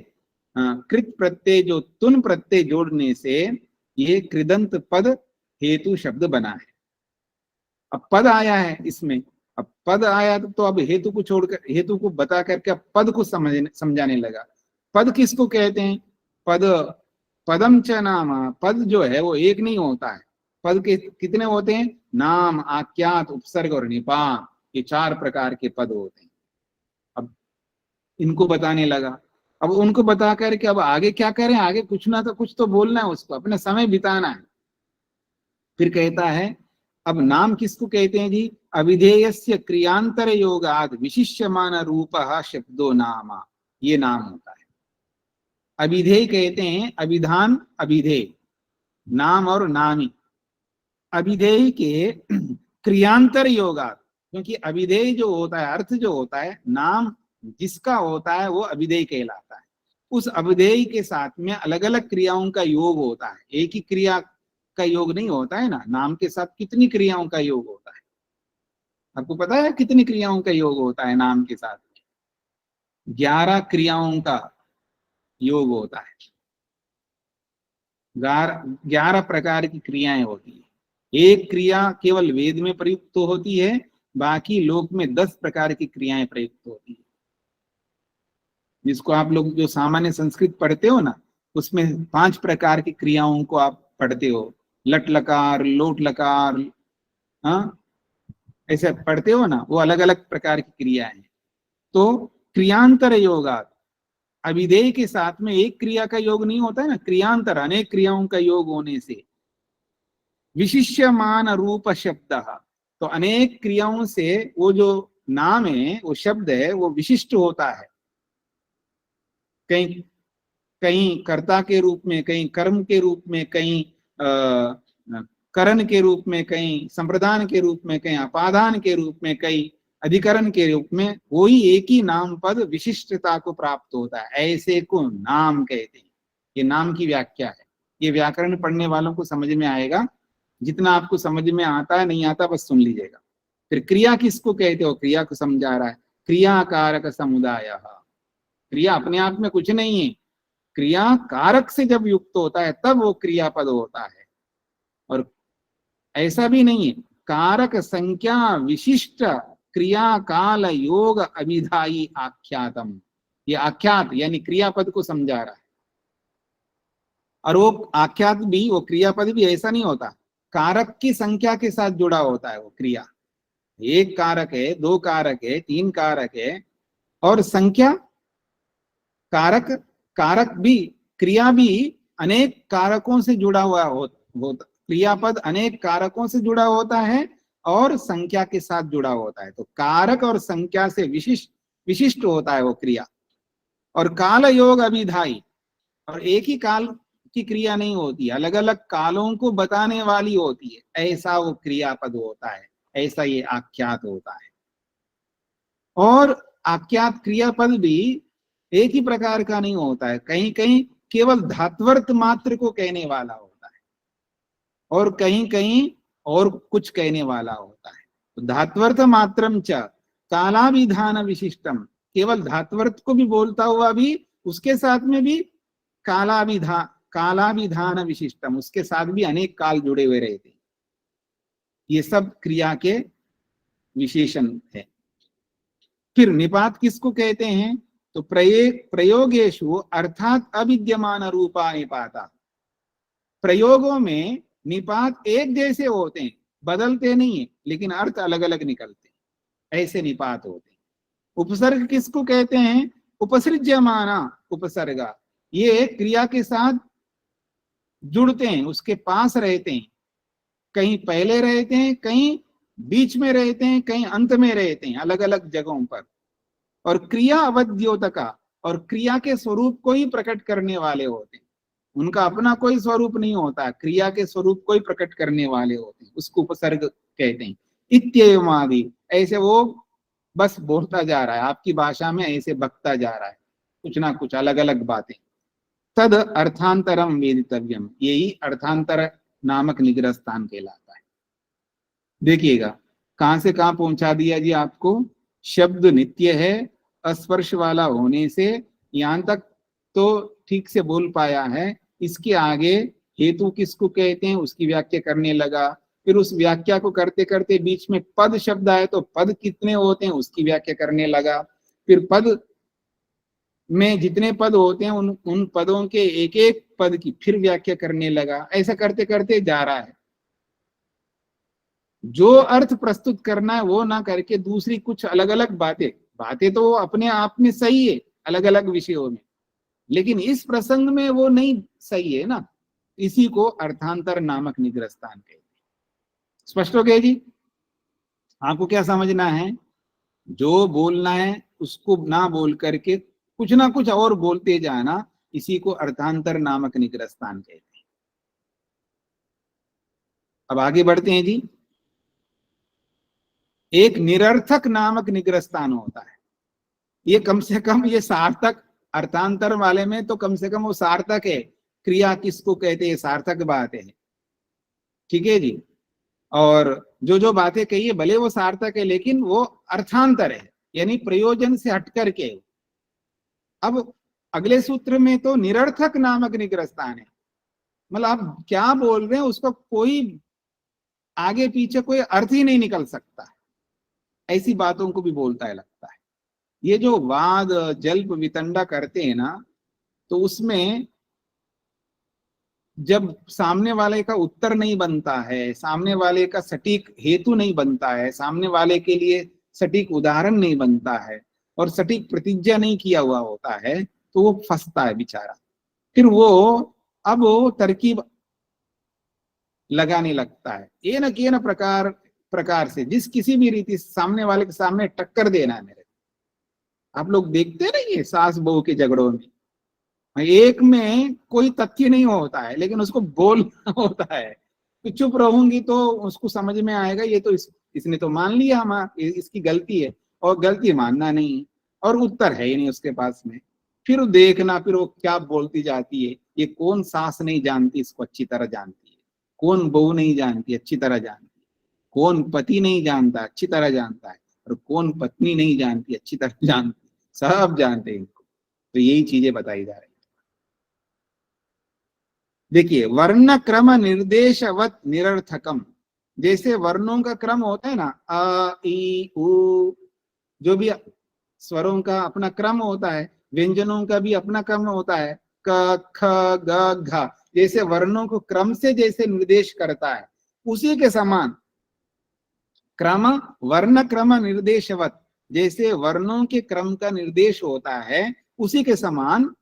कृत प्रत्यय, जो तुन प्रत्यय जोड़ने से ये कृदंत पद हेतु शब्द बना है। अब पद आया है इसमें, अब पद आया तो अब हेतु को छोड़कर, हेतु को बता करके अब पद को समझाने लगा। पद किसको कहते हैं, पद पदम च नाम, पद जो है वो एक नहीं होता है। पद के कितने होते हैं, नाम, आख्यात, उपसर्ग और निपात, ये 4 प्रकार के पद होते हैं। अब इनको बताने लगा। अब उनको बता करके अब आगे क्या करें, आगे कुछ ना तो कुछ तो बोलना है उसको, अपना समय बिताना है। फिर कहता है, अब नाम किसको कहते हैं जी, अविधेयस्य क्रियांतर योगाद विशिष्यमान रूपः शब्दो नाम, ये नाम होता है। अविधेय कहते हैं, अभिधान अभिधेय, नाम और नामी। अभिधेय के क्रियांतर योगाद, क्योंकि अभिधेय जो होता है, अर्थ जो होता है, नाम जिसका होता है वो अभिधेय कहलाता है। उस अभिधेय के साथ में अलग अलग क्रियाओं का योग होता है, एक ही क्रिया का योग नहीं होता है ना। नाम के साथ कितनी क्रियाओं का योग होता है, आपको पता है कितनी क्रियाओं का योग होता है नाम के साथ, 11 क्रियाओं का योग होता है। 11 प्रकार की क्रियाएं होती है। एक क्रिया केवल वेद में प्रयुक्त तो होती है, बाकी लोक में 10 प्रकार की क्रियाएं प्रयुक्त होती है। जिसको आप लोग जो सामान्य संस्कृत पढ़ते हो ना, उसमें 5 प्रकार की क्रियाओं को आप पढ़ते हो, लट लकार, लोट लकार, हाँ ऐसे पढ़ते हो ना, वो अलग अलग प्रकार की क्रिया है। तो क्रियांतर योगा, अभिधेय के साथ में एक क्रिया का योग नहीं होता है ना, क्रियांतर अनेक क्रियाओं का योग होने से विशिष्यमान रूप शब्द, तो अनेक क्रियाओं से वो जो नाम है, वो शब्द है, वो विशिष्ट होता है। कहीं कहीं कर्ता के रूप में, कहीं कर्म के रूप में, कहीं करण के रूप में, कहीं संप्रदान के रूप में, कहीं अपादान के रूप में, कहीं अधिकरण के रूप में, वही एक ही नाम पद विशिष्टता को प्राप्त होता है, ऐसे को नाम कहते हैं। ये नाम की व्याख्या है। ये व्याकरण पढ़ने वालों को समझ में आएगा, जितना आपको समझ में आता है नहीं आता बस सुन लीजिएगा। फिर क्रिया किसको कहते हो, क्रिया को समझा रहा है, क्रिया कारक समुदाय। क्रिया अपने आप में कुछ नहीं है, क्रिया कारक से जब युक्त होता है तब वो क्रियापद होता है। और ऐसा भी नहीं है, कारक संख्या विशिष्ट क्रिया काल योग अभिधायी आख्यातम। ये आख्यात यानी क्रियापद को समझा रहा है। और वो आख्यात भी, वो क्रियापद भी ऐसा नहीं होता, कारक की संख्या के साथ जुड़ा होता है वो क्रिया। एक कारक है, दो कारक है, तीन कारक है, और संख्या कारक, कारक भी, क्रिया भी अनेक कारकों से जुड़ा हुआ होता, क्रियापद अनेक कारकों से जुड़ा होता है और संख्या के साथ जुड़ा होता है। तो कारक और संख्या से विशिष्ट होता है वो क्रिया। और काल योग अभिधायी, और एक ही काल की क्रिया नहीं होती, अलग अलग कालों को बताने वाली होती है, ऐसा वो क्रियापद होता है, ऐसा ये आख्यात होता है। और आख्यात क्रियापद भी एक ही प्रकार का नहीं होता है, कहीं कहीं केवल धात्वर्थ मात्र को कहने वाला होता है और कहीं कहीं और कुछ कहने वाला होता है। तो धात्वर्थ मात्रम च कालाभिधान विशिष्टम, केवल धात्वर्थ को भी बोलता हुआ भी उसके साथ में भी कालाभिधान विशिष्टम, उसके साथ भी अनेक काल जुड़े हुए रहते हैं। ये सब क्रिया के विशेषण है। फिर निपात किसको कहते हैं, तो प्रयोगेशु अर्थात अविद्यमान रूपा निपाता। प्रयोगों में निपात एक जैसे होते हैं, बदलते नहीं है, लेकिन अर्थ अलग अलग निकलते हैं, ऐसे निपात होते हैं। उपसर्ग किसको कहते हैं, उपसृज्यमाना उपसर्गा, ये क्रिया के साथ जुड़ते हैं, उसके पास रहते हैं, कहीं पहले रहते हैं, कहीं बीच में रहते हैं, कहीं अंत में रहते हैं, अलग अलग जगहों पर। और क्रिया अवद्योतका, और क्रिया के स्वरूप को ही प्रकट करने वाले होते हैं, उनका अपना कोई स्वरूप नहीं होता, क्रिया के स्वरूप को ही प्रकट करने वाले होते हैं, उसको उपसर्ग कहते हैं। इत्येवमादि, ऐसे वो बस बोलता जा रहा है, आपकी भाषा में ऐसे बकता जा रहा है, कुछ ना कुछ अलग अलग बातें। तद अर्थांतरम वेदितव्यम, यही अर्थांतर नामक निग्रह स्थान कहलाता है। देखिएगा कहां से कहां पहुंचा दिया जी आपको। शब्द नित्य है, अस्पर्श वाला होने से यहां तक तो ठीक से बोल पाया है। इसके आगे हेतु किसको कहते हैं उसकी व्याख्या करने लगा। फिर उस व्याख्या को करते करते बीच में पद शब्द आए तो पद कितने होते हैं उसकी व्याख्या करने लगा। फिर पद में जितने पद होते हैं उन पदों के एक एक पद की फिर व्याख्या करने लगा। ऐसा करते करते जा रहा है। जो अर्थ प्रस्तुत करना है वो ना करके दूसरी कुछ अलग अलग बातें तो अपने आप में सही है अलग अलग विषयों में, लेकिन इस प्रसंग में वो नहीं सही है ना। इसी को अर्थांतर नामक निग्रह स्थान कहते हैं। स्पष्ट हो गया जी। आपको क्या समझना है, जो बोलना है उसको ना बोल करके कुछ ना कुछ और बोलते जाना, इसी को अर्थांतर नामक निग्रह स्थान कहते हैं। अब आगे बढ़ते हैं जी। एक निरर्थक नामक निग्रह स्थान होता है। ये कम से कम ये सार्थक, अर्थांतर वाले में तो कम से कम वो सार्थक है। क्रिया किसको कहते हैं सार्थक बात है, ठीक है जी। और जो जो बातें कही है भले वो सार्थक है लेकिन वो अर्थांतर है, यानी प्रयोजन से हट करके। अब अगले सूत्र में तो निरर्थक नामक निग्रह स्थान है, मतलब आप क्या बोल रहे हैं उसका कोई आगे पीछे कोई अर्थ ही नहीं निकल सकता, ऐसी बातों को भी बोलता है लगता है। ये जो वाद जल्प वितंडा करते हैं ना, तो उसमें जब सामने वाले का उत्तर नहीं बनता है, सामने वाले का सटीक हेतु नहीं बनता है, सामने वाले के लिए सटीक उदाहरण नहीं बनता है और सटीक प्रतिज्ञा नहीं किया हुआ होता है, तो वो फंसता है बेचारा। फिर वो अब वो तरकीब लगाने लगता है, ये न के न प्रकार से जिस किसी भी रीति सामने वाले के सामने टक्कर देना है मेरे। आप लोग देखते नहीं है सास बहू के झगड़ों में, एक में कोई तथ्य नहीं होता है लेकिन उसको बोलना होता है, तो चुप रहूंगी तो उसको समझ में आएगा ये तो इसने तो मान लिया हम इसकी गलती है, और गलती मानना नहीं है, और उत्तर है ही नहीं उसके पास में। फिर देखना फिर वो क्या बोलती जाती है, ये कौन सास नहीं जानती इसको अच्छी तरह जानती है, कौन बहू नहीं जानती अच्छी तरह जानती है, कौन पति नहीं जानता अच्छी तरह जानता है, और कौन पत्नी नहीं जानती अच्छी तरह जानती है, सब जानते हैं इनको। तो यही चीजें बताई जा रही है। देखिए, वर्ण क्रम निर्देशवत निरर्थकम, जैसे वर्णों का क्रम होता है ना, अ ई उ, जो भी स्वरों का अपना क्रम होता है, व्यंजनों का भी अपना क्रम होता है, क ख ग घ, जैसे वर्णों को क्रम से जैसे निर्देश करता है, उसी के समान क्रम वर्ण क्रम निर्देशवत, जैसे वर्णों के क्रम का निर्देश होता है, उसी के समान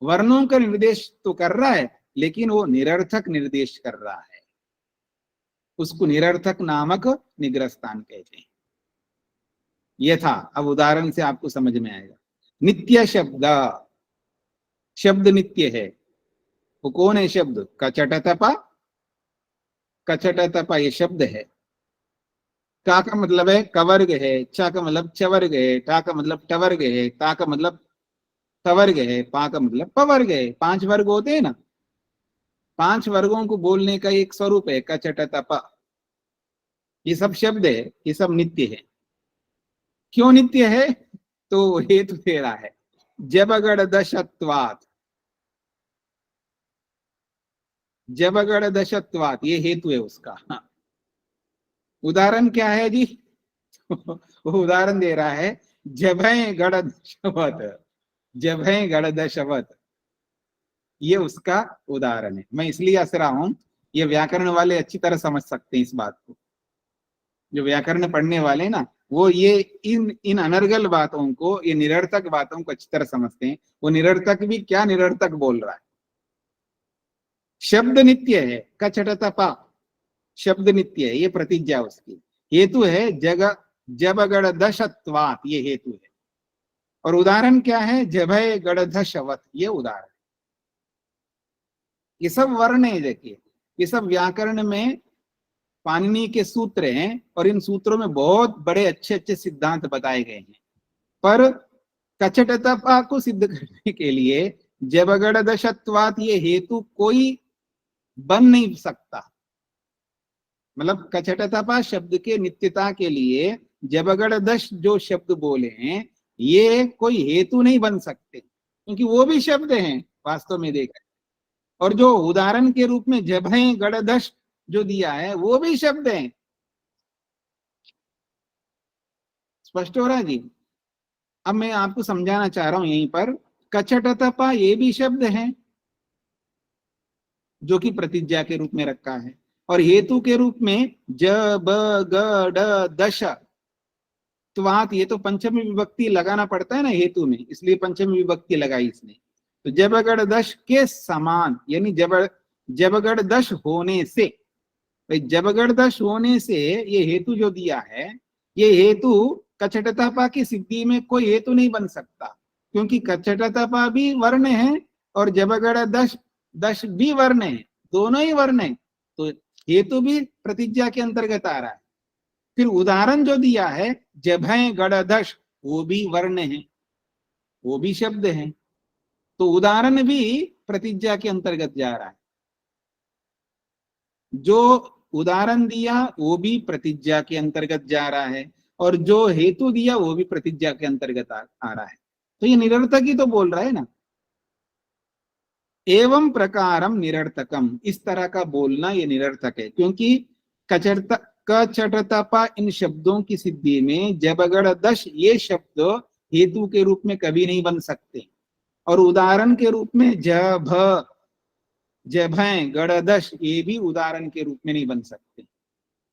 वर्णों का निर्देश तो कर रहा है, लेकिन वो निरर्थक निर्देश कर रहा है, उसको निरर्थक नामक निग्रहस्थान कहते हैं। ये था, अब उदाहरण से आपको समझ में आएगा। नित्य शब्द, शब्द नित्य है, वो कौन है शब्द? कचटतपा, कचटतपा ये शब्द है। का मतलब है कवर्ग है, चा का मतलब चवर्ग है, टा का मतलब टवर्ग है, ता का मतलब तवर्ग है, पा का मतलब पवर्ग है। 5 वर्ग होते हैं ना, 5 वर्गों को बोलने का एक स्वरूप है कचटतपा। ये सब शब्द है, ये सब नित्य है। क्यों नित्य है? तो हेतु दे रहा है, जबगढ़ दशत्वात, जबगढ़ दशत्वात ये हेतु है उसका। हाँ। उदाहरण क्या है जी? वो उदाहरण दे रहा है, जभय गढ़ दशवत, जभय गढ़ दशवत, ये उसका उदाहरण है। मैं इसलिए हंस रहा हूं, ये व्याकरण वाले अच्छी तरह समझ सकते हैं इस बात को, जो व्याकरण पढ़ने वाले ना, वो ये इन इन अनर्गल बातों को, ये निरर्थक बातों को अच्छी तरह समझते हैं। वो निरर्थक भी क्या निरर्थक बोल रहा है। शब्द नित्य है, कचटतपा शब्द नित्य है, ये प्रतिज्ञा उसकी। हेतु है जग जबगढ़ दशत्वात, ये हेतु है। और उदाहरण क्या है? जभय गढ़धशवत, ये उदाहरण। ये सब वर्ण है, देखिए ये सब व्याकरण में पाणिनि के सूत्र हैं, और इन सूत्रों में बहुत बड़े अच्छे अच्छे सिद्धांत बताए गए हैं। पर कचटतपा को सिद्ध करने के लिए जबगढ़ दशत्वात ये हेतु कोई बन नहीं सकता। मतलब कचटतपा शब्द के नित्यता के लिए जबगढ़ दश जो शब्द बोले हैं, ये कोई हेतु नहीं बन सकते, क्योंकि वो भी शब्द हैं वास्तव में देखा। और जो उदाहरण के रूप में जभय गढ़दश जो दिया है, वो भी शब्द हैं। स्पष्ट हो रहा है जी? अब मैं आपको समझाना चाह रहा हूं यहीं पर, कचटतपा ये भी शब्द है जो कि प्रतिज्ञा के रूप में रखा है, और हेतु के रूप में ज ब ग ड दश त्वात, ये तो पंचमी विभक्ति लगाना पड़ता है ना हेतु में, इसलिए पंचमी विभक्ति लगाई इसने। तो जबगढ़ दश के समान, यानी जबगढ़ दश होने से, भाई जबगढ़ दश होने से ये हेतु जो दिया है, ये हेतु कचटतपा की सिद्धि में कोई हेतु नहीं बन सकता, क्योंकि कचटतपा भी वर्ण है और जबगढ़ दश दश भी वर्ण है, दोनों ही वर्ण है। तो हेतु भी प्रतिज्ञा के अंतर्गत आ रहा है। फिर उदाहरण जो दिया है जभय गढ़दश, वो भी वर्ण है, वो भी शब्द है, तो उदाहरण भी प्रतिज्ञा के अंतर्गत जा रहा है। जो उदाहरण दिया वो भी प्रतिज्ञा के अंतर्गत जा रहा है, और जो हेतु दिया वो भी प्रतिज्ञा के अंतर्गत आ रहा है। तो ये निरर्थक ही तो बोल रहा है ना। एवं प्रकारम निरर्थकम, इस तरह का बोलना ये निरर्थक है, क्योंकि कचटतपा इन शब्दों की सिद्धि में जबगढ़ दश ये शब्द हेतु के रूप में कभी नहीं बन सकते, और उदाहरण के रूप में जभय गढ़दश ये भी उदाहरण के रूप में नहीं बन सकते।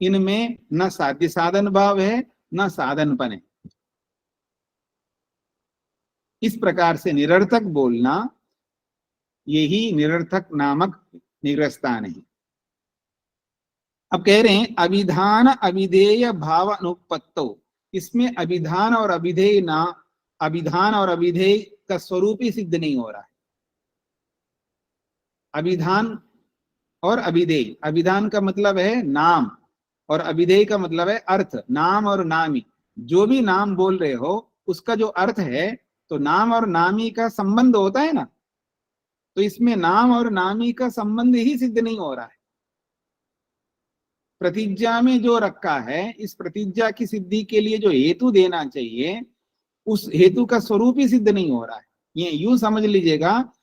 इनमें न साध्य साधन भाव है, न साधनपन है। इस प्रकार से निरर्थक बोलना, यही निरर्थक नामक निग्रहस्थान है। अब कह रहे हैं अभिधान अभिधेय भाव अनुपत्तो, इसमें अभिधान और अभिधेय ना, अभिधान और अभिधेय का स्वरूप ही सिद्ध नहीं हो रहा है। अभिधान और अभिधेय, अभिधान का मतलब है नाम और अभिधेय का मतलब है अर्थ। नाम और नामी, जो भी नाम बोल रहे हो उसका जो अर्थ है, तो नाम और नामी का संबंध होता है ना, तो इसमें नाम और नामी का संबंध ही सिद्ध नहीं हो रहा है। प्रतिज्ञा में जो रखा है, इस प्रतिज्ञा की सिद्धि के लिए जो हेतु देना चाहिए, उस हेतु का स्वरूप ही सिद्ध नहीं हो रहा है। ये यूं समझ लीजिएगा,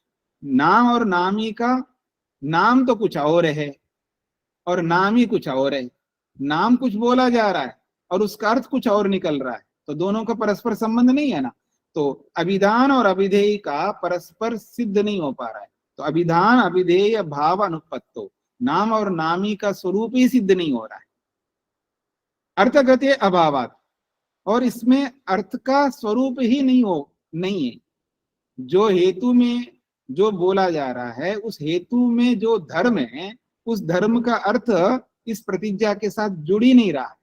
नाम और नामी का, नाम तो कुछ और है और नाम ही कुछ और है। नाम कुछ बोला जा रहा है और उसका अर्थ कुछ और निकल रहा है, तो दोनों का परस्पर संबंध नहीं है ना। तो अभिधान और अभिधेय का परस्पर सिद्ध नहीं हो पा रहा है। तो अभिधान अभिधेय भाव अनुपत्तो, नाम और नामी का स्वरूप ही सिद्ध नहीं हो रहा है। अर्थगते अभावात, और इसमें अर्थ का स्वरूप ही नहीं है। जो हेतु में जो बोला जा रहा है, उस हेतु में जो धर्म है, उस धर्म का अर्थ इस प्रतिज्ञा के साथ जुड़ ही नहीं रहा है।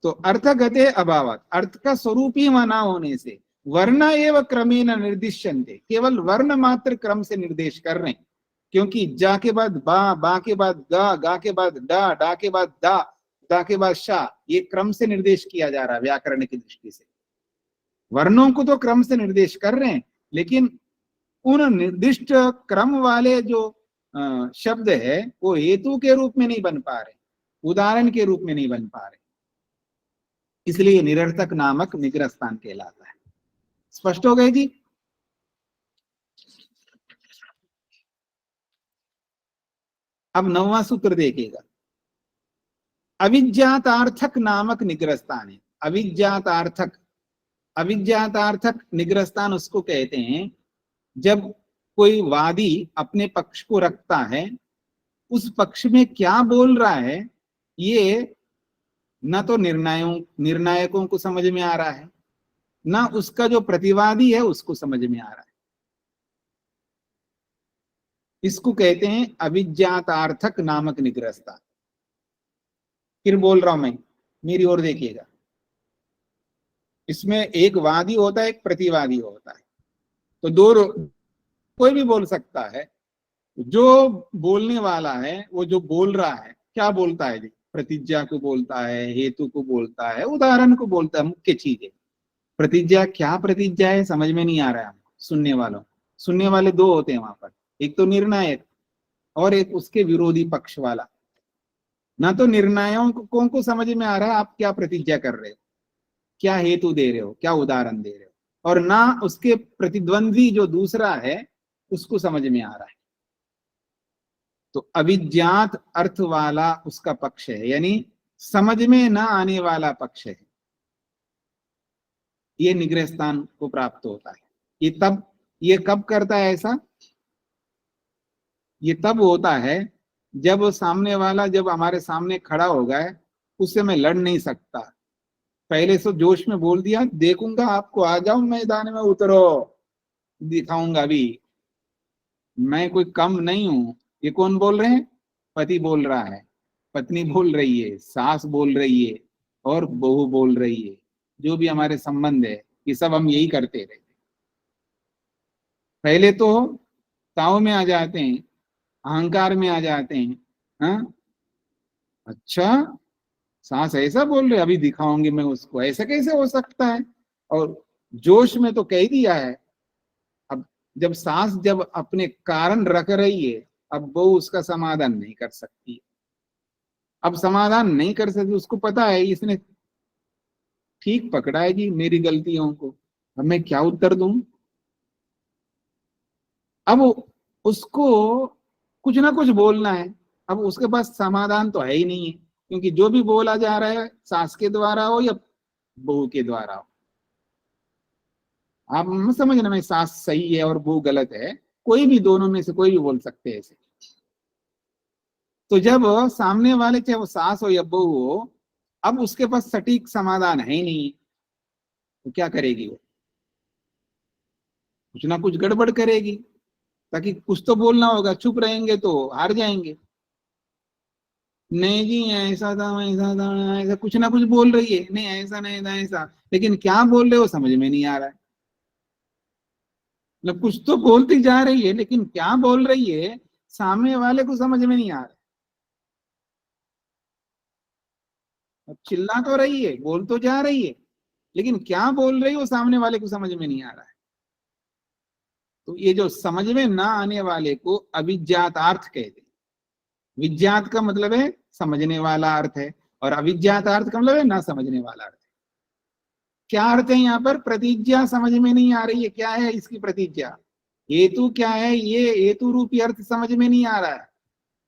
तो अर्थगते अभावात, अर्थ का स्वरूप ही माना होने से, वर्ण एवं क्रमेण निर्दिश्यन्ते, केवल वर्ण मात्र क्रम से निर्देश कर रहे हैं। क्योंकि जा के बाद बा, बा के बाद गा, गा के बाद डा, डा के बाद दा, दा के बाद शा, ये क्रम से निर्देश किया जा रहा है व्याकरण की दृष्टि से। वर्णों को तो क्रम से निर्देश कर रहे हैं, लेकिन उन निर्दिष्ट क्रम वाले जो शब्द है वो हेतु के रूप में नहीं बन पा रहे, उदाहरण के रूप में नहीं बन पा रहे, इसलिए निरर्थक नामक निग्रह स्थान कहलाता है। स्पष्ट हो गए जी? अब 9वां सूत्र देखिएगा, अविज्ञातार्थक नामक निग्रह स्थान है। अविज्ञातार्थक, अविज्ञातार्थक निग्रह स्थान उसको कहते हैं जब कोई वादी अपने पक्ष को रखता है, उस पक्ष में क्या बोल रहा है ये न तो निर्णायकों को समझ में आ रहा है, ना उसका जो प्रतिवादी है उसको समझ में आ रहा है। इसको कहते हैं अविज्ञातार्थक नामक निग्रह स्थान। फिर बोल रहा हूं मैं, मेरी ओर देखिएगा। इसमें एक वादी होता है, एक प्रतिवादी होता है। तो दो, कोई भी बोल सकता है। जो बोलने वाला है वो जो बोल रहा है क्या बोलता है जी? प्रतिज्ञा को बोलता है, हेतु को बोलता है, उदाहरण को बोलता है, मुख्य चीज है। प्रतिज्ञा क्या प्रतिज्ञा है समझ में नहीं आ रहा है हमको, सुनने वालों। सुनने वाले दो होते हैं वहां पर, एक तो निर्णायक और एक उसके विरोधी पक्ष वाला। ना तो निर्णायकों को समझ में आ रहा है आप क्या प्रतिज्ञा कर रहे हो, क्या हेतु दे रहे हो, क्या उदाहरण दे रहे हो, और ना उसके प्रतिद्वंदी जो दूसरा है उसको समझ में आ रहा है। तो अविज्ञात अर्थ वाला उसका पक्ष है, यानी समझ में ना आने वाला पक्ष है, ये निग्रह स्थान को प्राप्त होता है। ये कब करता है ऐसा? ये तब होता है जब सामने वाला जब हमारे सामने खड़ा होगा है, उससे मैं लड़ नहीं सकता, पहले से जोश में बोल दिया देखूंगा आपको, आ जाओ मैदान में उतरो, दिखाऊंगा अभी, मैं कोई कम नहीं हूं। ये कौन बोल रहे हैं? पति बोल रहा है, पत्नी बोल रही है, सास बोल रही है और बहू बोल रही है। जो भी हमारे संबंध है ये सब हम यही करते रहते, पहले तो ताव में आ जाते हैं, अहंकार में आ जाते हैं। हाँ, अच्छा सास ऐसा बोल रहे, अभी दिखाऊंगी मैं उसको, ऐसा कैसे हो सकता है, और जोश में तो कह दिया है। अब जब सास जब अपने कारण रख रही है, अब वो उसका समाधान नहीं कर सकती। अब समाधान नहीं कर सकती, उसको पता है इसने ठीक पकड़ा है जी मेरी गलतियों को, अब मैं क्या उत्तर दूं। अब उसको कुछ ना कुछ बोलना है, अब उसके पास समाधान तो है ही नहीं है, क्योंकि जो भी बोला जा रहा है सास के द्वारा हो या बहू के द्वारा हो, आप मत समझना मैं सास सही है और बहू गलत है, कोई भी दोनों में से कोई भी बोल सकते हैं ऐसे। तो जब सामने वाले चाहे वो सास हो या बहू हो, अब उसके पास सटीक समाधान है ही नहीं, तो क्या करेगी वो? कुछ ना कुछ गड़बड़ करेगी, ताकि कुछ तो बोलना होगा, चुप रहेंगे तो हार जाएंगे। नहीं जी ऐसा था वैसा था, ऐसा कुछ ना कुछ बोल रही है, नहीं ऐसा नहीं था ऐसा, लेकिन क्या बोल रहे हो समझ में नहीं आ रहा है। मतलब कुछ तो बोलती जा रही है लेकिन क्या बोल रही है सामने वाले को समझ में नहीं आ रहा। अब चिल्ला तो रही है, बोल तो जा रही है, लेकिन क्या बोल रही है वो सामने वाले को समझ में नहीं आ रहा है। तो ये जो समझ में ना आने वाले को अविज्ञात अर्थ कहते हैं। विज्ञात का मतलब है समझने वाला अर्थ है, और अविज्ञात अर्थ का मतलब है ना समझने वाला अर्थ है। क्या अर्थ है यहाँ पर? प्रतिज्ञा समझ में नहीं आ रही है, क्या है इसकी प्रतिज्ञा? हेतु क्या है? ये हेतु रूपी अर्थ समझ में नहीं आ रहा है,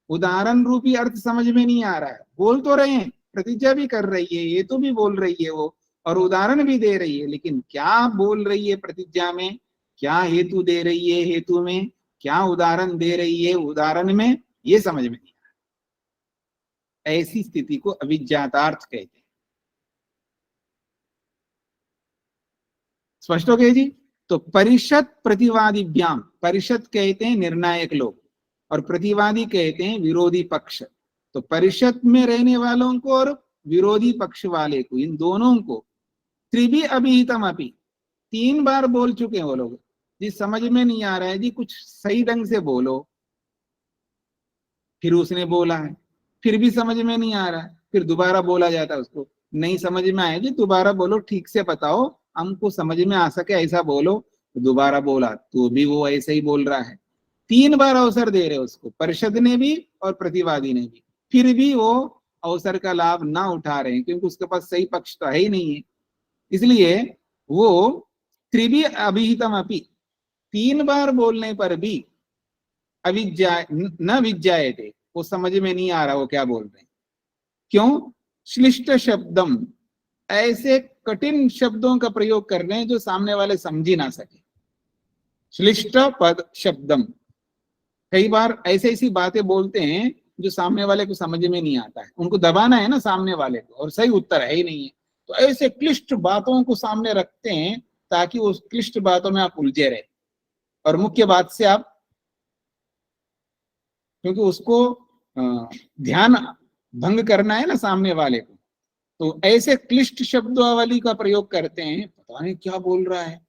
उदाहरण रूपी अर्थ समझ में नहीं आ रहा है। बोल तो रहे हैं, प्रतिज्ञा भी कर रही है, हेतु भी बोल रही है वो, और उदाहरण भी दे रही है, लेकिन क्या बोल रही है प्रतिज्ञा में, क्या हेतु दे रही है हेतु में, क्या उदाहरण दे रही है उदाहरण में, ये समझ में नहीं आ रहा। ऐसी स्थिति को अविज्ञातार्थ कहते हैं। स्पष्ट हो गया जी? तो परिषद प्रतिवादिभ्याम, परिषद कहते हैं निर्णायक लोग, और प्रतिवादी कहते हैं विरोधी पक्ष। तो परिषद में रहने वालों को और विरोधी पक्ष वाले को, इन दोनों को त्रिभी अभिहितम अपि, 3 बार बोल चुके हैं वो लोग। जी समझ में नहीं आ रहा है जी, कुछ सही ढंग से बोलो। फिर उसने बोला है, फिर भी समझ में नहीं आ रहा है, फिर दोबारा बोला जाता है उसको, नहीं समझ में आया जी दोबारा बोलो, ठीक से बताओ, हमको समझ में आ सके ऐसा बोलो। दोबारा बोला तो भी वो ऐसे ही बोल रहा है। 3 बार अवसर दे रहे उसको, परिषद ने भी और प्रतिवादी ने भी, फिर भी वो अवसर का लाभ ना उठा रहे हैं, क्योंकि उसके पास सही पक्ष तो है ही नहीं है। इसलिए वो त्रिभी अभिहितम अपि, 3 बार बोलने पर भी अविज्ञा न विज्ञायते, वो समझ में नहीं आ रहा वो क्या बोल रहे हैं। क्यों? श्लिष्ट शब्दम, ऐसे कठिन शब्दों का प्रयोग कर रहे हैं जो सामने वाले समझ ही ना सके। श्लिष्ट पद शब्दम, कई बार ऐसे ऐसी बातें बोलते हैं जो सामने वाले को समझ में नहीं आता है, उनको दबाना है ना सामने वाले को, और सही उत्तर है ही नहीं है, तो ऐसे क्लिष्ट बातों को सामने रखते हैं ताकि उस क्लिष्ट बातों में आप उलझे रहे, और मुख्य बात से आप, क्योंकि उसको ध्यान भंग करना है ना सामने वाले को, तो ऐसे क्लिष्ट शब्दावली का प्रयोग करते हैं। पता नहीं क्या बोल रहा है,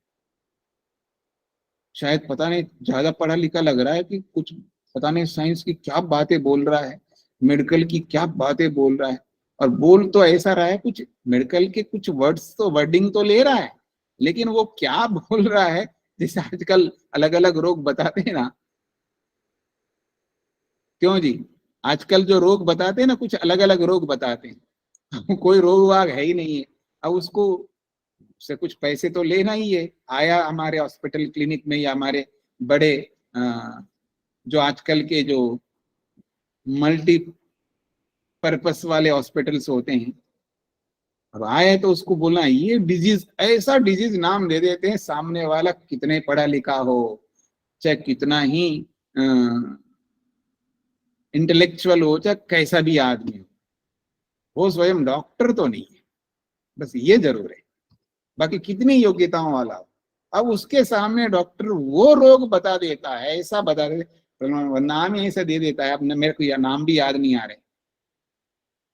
शायद पता नहीं ज्यादा पढ़ा लिखा लग रहा है कि कुछ पता नहीं साइंस की क्या बातें बोल रहा है, मेडिकल की क्या बातें बोल रहा है, और बोल तो ऐसा रहा है कुछ मेडिकल के कुछ वर्ड्स तो वर्डिंग तो ले रहा है, लेकिन वो क्या बोल रहा है, जैसे आजकल अलग अलग रोग बताते हैं ना, क्यों जी, आजकल जो रोग बताते हैं ना, कुछ अलग अलग रोग बताते हैं कोई रोग वाग है ही नहीं है, अब उसको से कुछ पैसे तो लेना ही है, आया हमारे हॉस्पिटल क्लिनिक में या हमारे बड़े जो आजकल के जो मल्टी पर्पस वाले हॉस्पिटल्स होते हैं, अब आए तो उसको बोलना ये डिजीज, ऐसा डिजीज नाम दे देते हैं, सामने वाला कितने पढ़ा लिखा हो, चाहे कितना ही इंटेलेक्चुअल हो, चाहे कैसा भी आदमी हो, वो स्वयं डॉक्टर तो नहीं है, बस ये जरूर है, बाकी कितनी योग्यताओं वाला हो, अब उसके सामने डॉक्टर वो रोग बता देता है, ऐसा बता देता, नाम ही ऐसा दे देता है, अब मेरे को नाम भी याद नहीं आ रहे,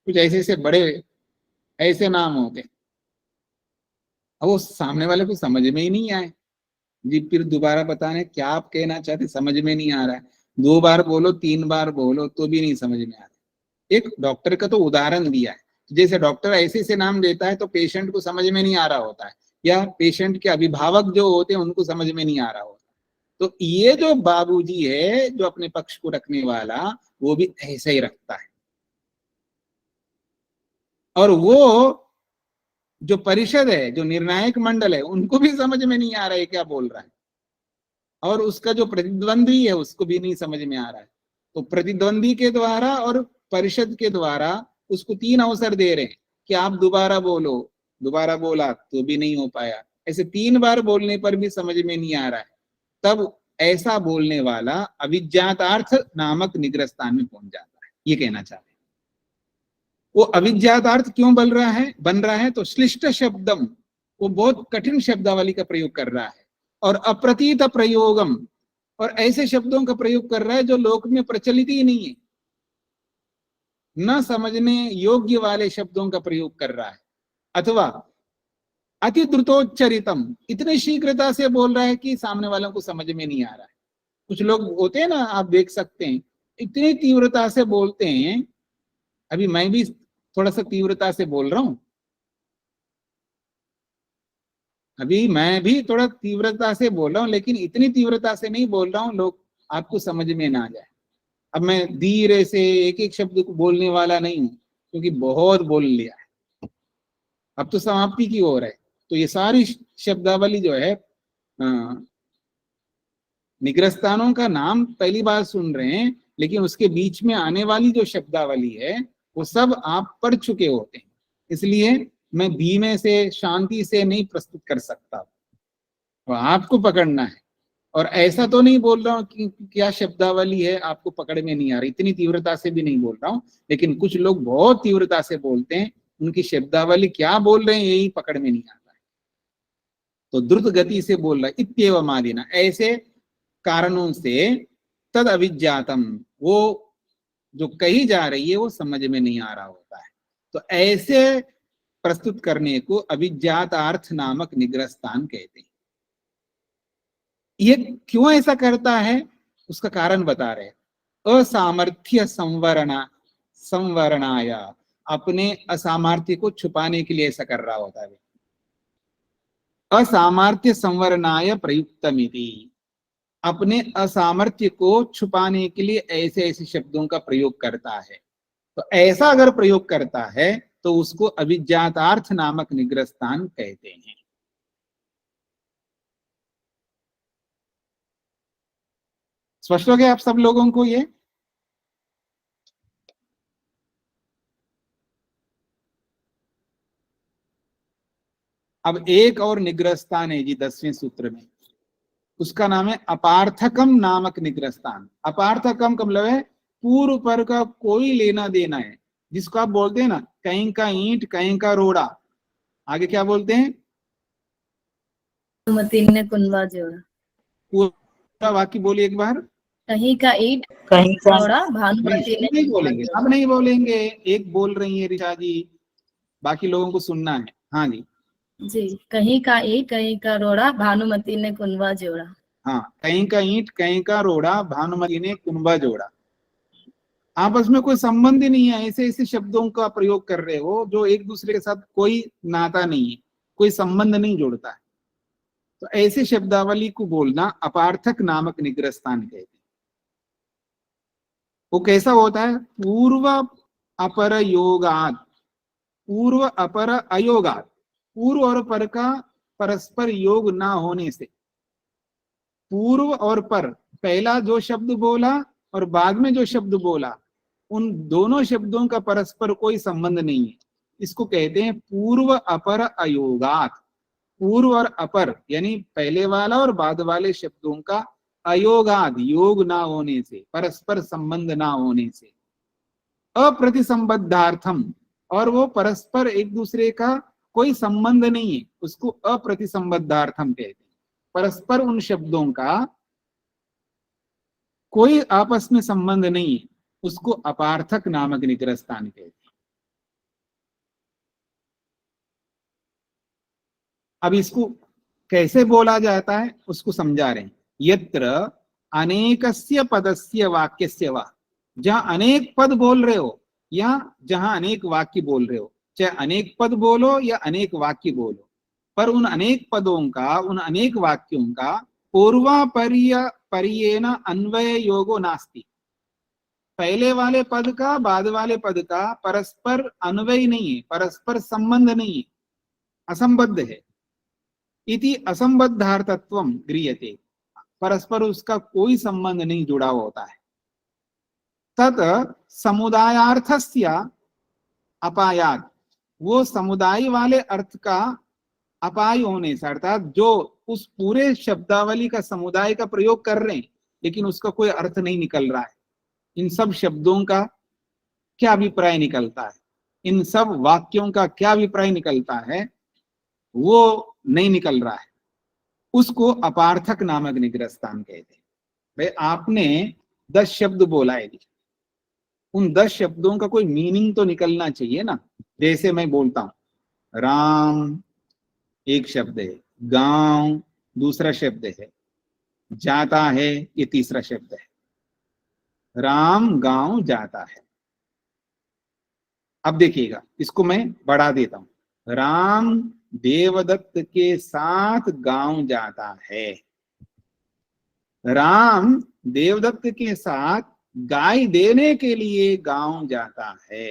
कुछ ऐसे ऐसे बड़े ऐसे नाम होते, अब वो सामने वाले को समझ में ही नहीं आए जी, फिर दोबारा बताने क्या आप कहना चाहते, समझ में नहीं आ रहा है, 2 बार बोलो 3 बार बोलो तो भी नहीं समझ में आ रहा। एक डॉक्टर का तो उदाहरण दिया है, जैसे डॉक्टर ऐसे ऐसे नाम देता है तो पेशेंट को समझ में नहीं आ रहा होता है, या पेशेंट के अभिभावक जो होते हैं उनको समझ में नहीं आ रहा होता, तो ये जो बाबूजी है जो अपने पक्ष को रखने वाला, वो भी ऐसे ही रखता है, और वो जो परिषद है, जो निर्णायक मंडल है, उनको भी समझ में नहीं आ रहा है क्या बोल रहा है, और उसका जो प्रतिद्वंदी है उसको भी नहीं समझ में आ रहा है। तो प्रतिद्वंदी के द्वारा और परिषद के द्वारा उसको 3 अवसर दे रहे हैं कि आप दोबारा बोलो, दोबारा बोला तो भी नहीं हो पाया, ऐसे 3 बार बोलने पर भी समझ में नहीं आ रहा है, तब ऐसा बोलने वाला अविज्ञातार्थ नामक निग्रह स्थान में पहुंच जाता है, ये कहना चाहते हैं। वो अविज्ञातार्थ क्यों बन रहा है तो श्लिष्ट शब्दम, वो बहुत कठिन शब्दावली का प्रयोग कर रहा है, और अप्रतीत प्रयोगम, और ऐसे शब्दों का प्रयोग कर रहा है जो लोक में प्रचलित ही नहीं है, न समझने योग्य वाले शब्दों का प्रयोग कर रहा है, अथवा अति द्रुतोच्चरितम, इतने शीघ्रता से बोल रहा है कि सामने वालों को समझ में नहीं आ रहा है, कुछ लोग होते हैं ना, आप देख सकते हैं, इतनी तीव्रता से बोलते हैं। अभी मैं भी थोड़ा सा तीव्रता से बोल रहा हूं, अभी मैं भी थोड़ा तीव्रता से बोल रहा हूं, लेकिन इतनी तीव्रता से नहीं बोल रहा हूं लोग आपको समझ में ना जाए। अब मैं धीरे से एक एक शब्द को बोलने वाला नहीं हूं, क्योंकि बहुत बोल लिया है, अब तो समाप्ति की ओर है। तो ये सारी शब्दावली जो है, निग्रस्तानों का नाम पहली बार सुन रहे हैं, लेकिन उसके बीच में आने वाली जो शब्दावली है वो सब आप पढ़ चुके होते हैं, इसलिए मैं धीमे से शांति से नहीं प्रस्तुत कर सकता, तो आपको पकड़ना है। और ऐसा तो नहीं बोल रहा हूँ कि क्या शब्दावली है आपको पकड़ में नहीं आ रही, इतनी तीव्रता से भी नहीं बोल रहा हूँ, लेकिन कुछ लोग बहुत तीव्रता से बोलते हैं, उनकी शब्दावली क्या बोल रहे हैं यही पकड़ में नहीं आता है, तो द्रुत गति से बोल रहा है। इत्येवम आदिना, ऐसे कारणों से तद अविज्ञातम, वो जो कही जा रही है वो समझ में नहीं आ रहा होता है, तो ऐसे प्रस्तुत करने को अविज्ञातार्थ नामक निग्रहस्थान कहते हैं। ये क्यों ऐसा करता है उसका कारण बता रहे, असामर्थ्य संवरणाय, अपने असामर्थ्य को छुपाने के लिए ऐसा कर रहा होता है। असामर्थ्य संवरणाय प्रयुक्तमिति, अपने असामर्थ्य को छुपाने के लिए ऐसे ऐसे शब्दों का प्रयोग करता है। तो ऐसा अगर प्रयोग करता है तो उसको अविज्ञातार्थ नामक निग्रहस्थान कहते हैं। स्पष्ट हो गया आप सब लोगों को ये? अब एक और निग्रहस्थान है जी 10वें सूत्र में, उसका नाम है अपार्थकम नामक निग्रहस्थान। अपार्थकम का मतलब है पूर्व पर का कोई लेना देना है, जिसको आप बोलते हैं ना कहीं का ईंट कहीं का रोड़ा, आगे क्या बोलते हैं? भानुमति ने कुनबा जोड़ा। पूरा वाक्य बोलिए एक बार। कहीं का ईंट कहीं का जोड़ा भानुमति ने नहीं बोलेंगे, अब नहीं बोलेंगे, एक बोल रही है ऋचा जी, बाकी लोगों को सुनना है। हाँ जी जी, कहीं का ईंट कहीं का रोड़ा भानुमति ने कुनबा जोड़ा। हाँ, कहीं का ईंट कहीं का रोड़ा भानुमति ने कुनबा जोड़ा। आपस में कोई संबंध ही नहीं है, ऐसे ऐसे शब्दों का प्रयोग कर रहे हो जो एक दूसरे के साथ कोई नाता नहीं है, कोई संबंध नहीं जोड़ता है, तो ऐसे शब्दावली को बोलना अपार्थक नामक निग्रहस्थान कहते हैं। वो कैसा होता है? पूर्व अपर योगात, पूर्व अपर अयोगात, पूर्व और पर का परस्पर योग ना होने से। पूर्व और पर, पहला जो शब्द बोला और बाद में जो शब्द बोला, उन दोनों शब्दों का परस्पर कोई संबंध नहीं है, इसको कहते हैं पूर्व अपर अयोगात। पूर्व और अपर यानी पहले वाला और बाद वाले शब्दों का अयोगाद, योग ना होने से, परस्पर संबंध ना होने से। अप्रतिसंबद्धार्थम, और वो परस्पर एक दूसरे का कोई संबंध नहीं है, उसको अप्रतिसंबद्धार्थम कहते हैं। परस्पर उन शब्दों का कोई आपस में संबंध नहीं है, उसको अपार्थक नामक निग्रहस्थान कहते हैं। अब इसको कैसे बोला जाता है उसको समझा रहे हैं। यत्र अनेकस्य पदस्य वाक्यस्य वा, जहां अनेक पद बोल रहे हो या जहां अनेक वाक्य बोल रहे हो, चाहे अनेक पद बोलो या अनेक वाक्य बोलो, पर उन अनेक पदों का, उन अनेक वाक्यों का पूर्वापर्येण अन्वय योगो नास्ति, पहले वाले पद का बाद वाले पद का परस्पर अन्वय नहीं है, परस्पर संबंध नहीं है, असंबद्ध है। इति असंबद्धार्थत्वम गृह्यते, परस्पर उसका कोई संबंध नहीं जुड़ा होता है। तत् समुदायार्थस्य अपायात, वो समुदाय वाले अर्थ का अपाय होने से, अर्थात जो उस पूरे शब्दावली का समुदाय का प्रयोग कर रहे हैं लेकिन उसका कोई अर्थ नहीं निकल रहा है, इन सब शब्दों का क्या अभिप्राय निकलता है, इन सब वाक्यों का क्या अभिप्राय निकलता है, वो नहीं निकल रहा है, उसको अपार्थक नामक निग्रहस्थान कहते हैं। भाई आपने 10 शब्द बोला है, उन 10 शब्दों का कोई मीनिंग तो निकलना चाहिए ना। जैसे मैं बोलता हूं राम एक शब्द है, गांव दूसरा शब्द है, जाता है, ये तीसरा शब्द है। राम गांव जाता है। अब देखिएगा, इसको मैं बढ़ा देता हूं। राम देवदत्त के साथ गांव जाता है। राम देवदत्त के साथ गाय देने के लिए गांव जाता है।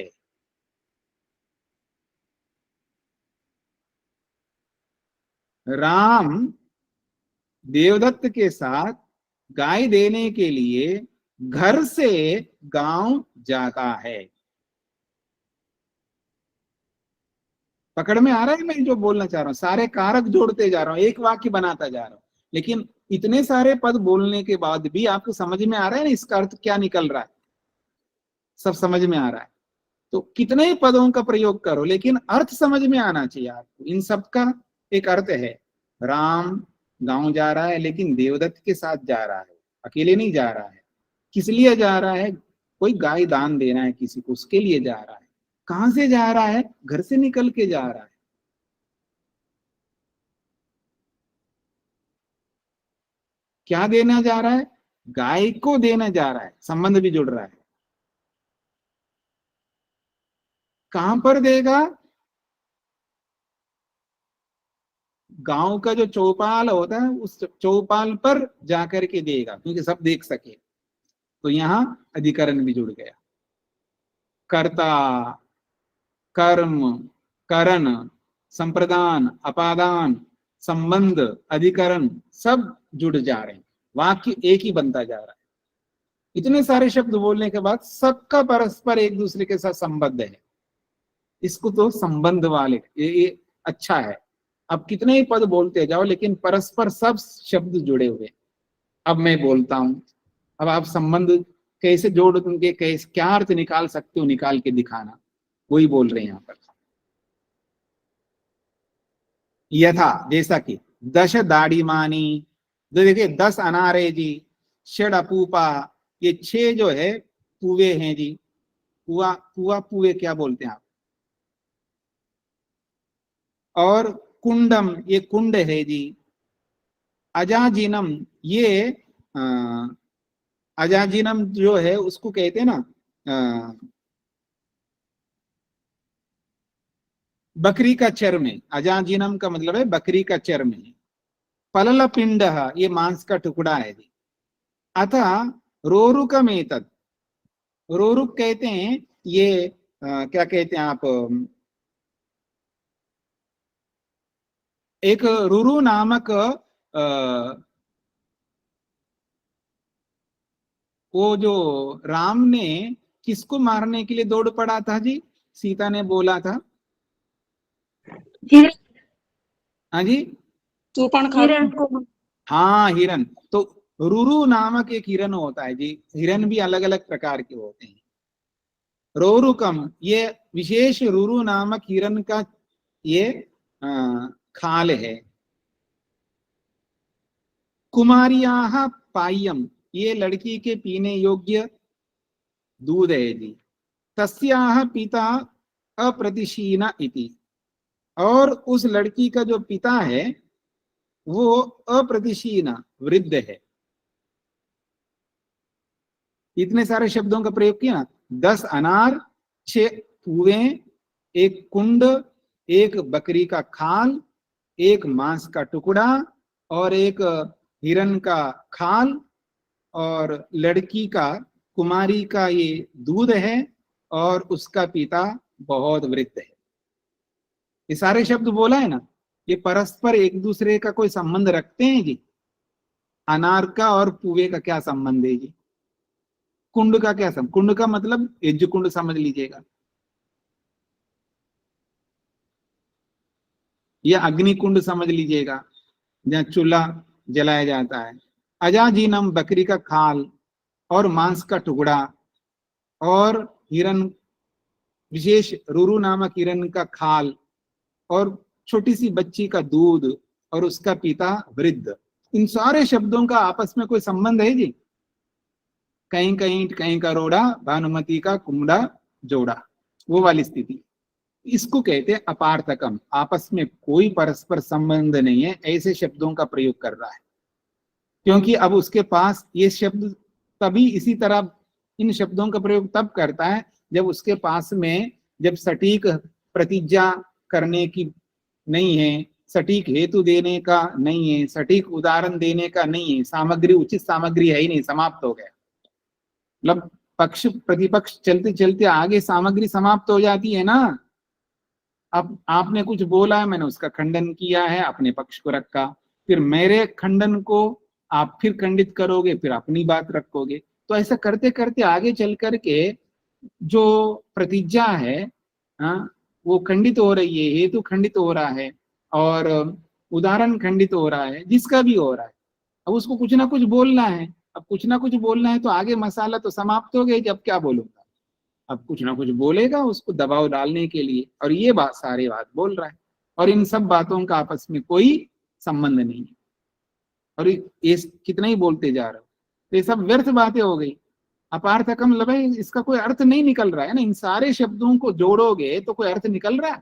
राम देवदत्त के साथ गाय देने के लिए घर से गांव जाता है। पकड़ में आ रहा है मैं जो बोलना चाह रहा हूं? सारे कारक जोड़ते जा रहा हूं, एक वाक्य बनाता जा रहा हूं, लेकिन इतने सारे पद बोलने के बाद भी आपको समझ में आ रहा है ना इसका अर्थ क्या निकल रहा है? सब समझ में आ रहा है। तो कितने ही पदों का प्रयोग करो, लेकिन अर्थ समझ में आना चाहिए आपको। इन सब का एक अर्थ है। राम गांव जा रहा है, लेकिन देवदत्त के साथ जा रहा है, अकेले नहीं जा रहा है। किस लिए जा रहा है? कोई गाय दान देना है किसी को, उसके लिए जा रहा है। कहां से जा रहा है? घर से निकल के जा रहा है। क्या देना जा रहा है? गाय को देना जा रहा है। संबंध भी जुड़ रहा है। कहां पर देगा? गांव का जो चौपाल होता है उस चौपाल पर जाकर के देगा, क्योंकि सब देख सके। तो यहां अधिकरण भी जुड़ गया। कर्ता, कर्म, करण, संप्रदान, अपादान, संबंध, अधिकरण सब जुड़ जा रहे हैं। वाक्य एक ही बनता जा रहा है। इतने सारे शब्द बोलने के बाद सबका परस्पर एक दूसरे के साथ संबंध है। इसको तो संबंध वाले ये अच्छा है। अब कितने ही पद बोलते जाओ, लेकिन परस्पर सब शब्द जुड़े हुए। अब मैं बोलता हूं, अब आप संबंध कैसे जोड़ के कैसे क्या अर्थ निकाल सकते हो, निकाल के दिखाना। वही बोल रहे हैं यहां पर। यथा, जैसा कि दश दाढ़ीमानी, तो देखिए 10 अनार है जी। षड अपूपा, ये 6 जो है पुए हैं जी। पुआ पुआ पुए क्या बोलते हैं आप? और कुंडम, ये कुंड है जी। अजाजिनम, ये अजाजिनम जो है उसको कहते हैं ना बकरी का चर्म है। अजाजिनम का मतलब है बकरी का चर्म है। पलल पिंड, ये मांस का टुकड़ा है जी। अतः रोरुकम एतत्, रोरुक कहते हैं ये क्या कहते हैं आप, एक रुरु नामक वो जो राम ने किसको मारने के लिए दौड़ पड़ा था जी? सीता ने बोला था। हाँ जी, हिरण को। हाँ हिरन। तो रुरु नामक एक हिरन होता है जी। हिरन भी अलग अलग प्रकार के होते हैं। रोरुकम, ये विशेष रुरु नामक हिरन का ये खाल है। कुमारियाः पाय्यम, ये लड़की के पीने योग्य दूध है जी। तस्याः पिता अप्रतिशीना इति, और उस लड़की का जो पिता है वो अप्रतिशीना वृद्ध है। इतने सारे शब्दों का प्रयोग किया। 10 अनार, 6 पुए, एक कुंड, एक बकरी का खाल, एक मांस का टुकड़ा, और एक हिरन का खाल, और लड़की का, कुमारी का ये दूध है, और उसका पिता बहुत वृद्ध है। ये सारे शब्द बोला है ना, ये परस्पर एक दूसरे का कोई संबंध रखते हैं जी? अनार का और पुए का क्या संबंध है जी? कुंड का क्या संबंध? कुंड का मतलब यज्ञ कुंड समझ लीजिएगा, या अग्नि कुंड समझ लीजिएगा, जहाँ चूल्हा जलाया जाता है। अजाजीनम, बकरी का खाल और मांस का टुकड़ा, और हिरन, विशेष रुरु नामक हिरन का खाल, और छोटी सी बच्ची का दूध, और उसका पिता वृद्ध। इन सारे शब्दों का आपस में कोई संबंध है जी? कहीं कहीं कहीं का रोड़ा, भानुमति का कुमड़ा जोड़ा, वो वाली स्थिति। इसको कहते हैं अपार्थकम। आपस में कोई परस्पर संबंध नहीं है, ऐसे शब्दों का प्रयोग कर रहा है। क्योंकि अब उसके पास ये शब्द तभी इसी तरह इन शब्दों का प्रयोग तब करता है जब उसके पास में जब सटीक प्रतिज्ञा करने की नहीं है, सटीक हेतु देने का नहीं है, सटीक उदाहरण देने का नहीं है, सामग्री उचित सामग्री है ही नहीं, समाप्त हो गया। मतलब पक्ष प्रतिपक्ष चलते चलते आगे सामग्री समाप्त हो जाती है ना। अब आपने कुछ बोला है, मैंने उसका खंडन किया है, अपने पक्ष को रखा, फिर मेरे खंडन को आप फिर खंडित करोगे, फिर अपनी बात रखोगे। तो ऐसा करते करते आगे चल करके जो प्रतिज्ञा है, हाँ, वो खंडित हो रही है, हेतु खंडित हो रहा है और उदाहरण खंडित हो रहा है, जिसका भी हो रहा है। अब उसको कुछ ना कुछ बोलना है, अब कुछ ना कुछ बोलना है तो आगे मसाला तो समाप्त हो गई, अब क्या बोलूंगा। अब कुछ ना कुछ बोलेगा उसको दबाव डालने के लिए, और ये बात सारी बात बोल रहा है, और इन सब बातों का आपस में कोई संबंध नहीं है, और ये कितना ही बोलते जा रहे हो, तो ये सब व्यर्थ बातें हो गई। अपार्थकम मतलब इसका कोई अर्थ नहीं निकल रहा है ना। इन सारे शब्दों को जोड़ोगे तो कोई अर्थ निकल रहा है,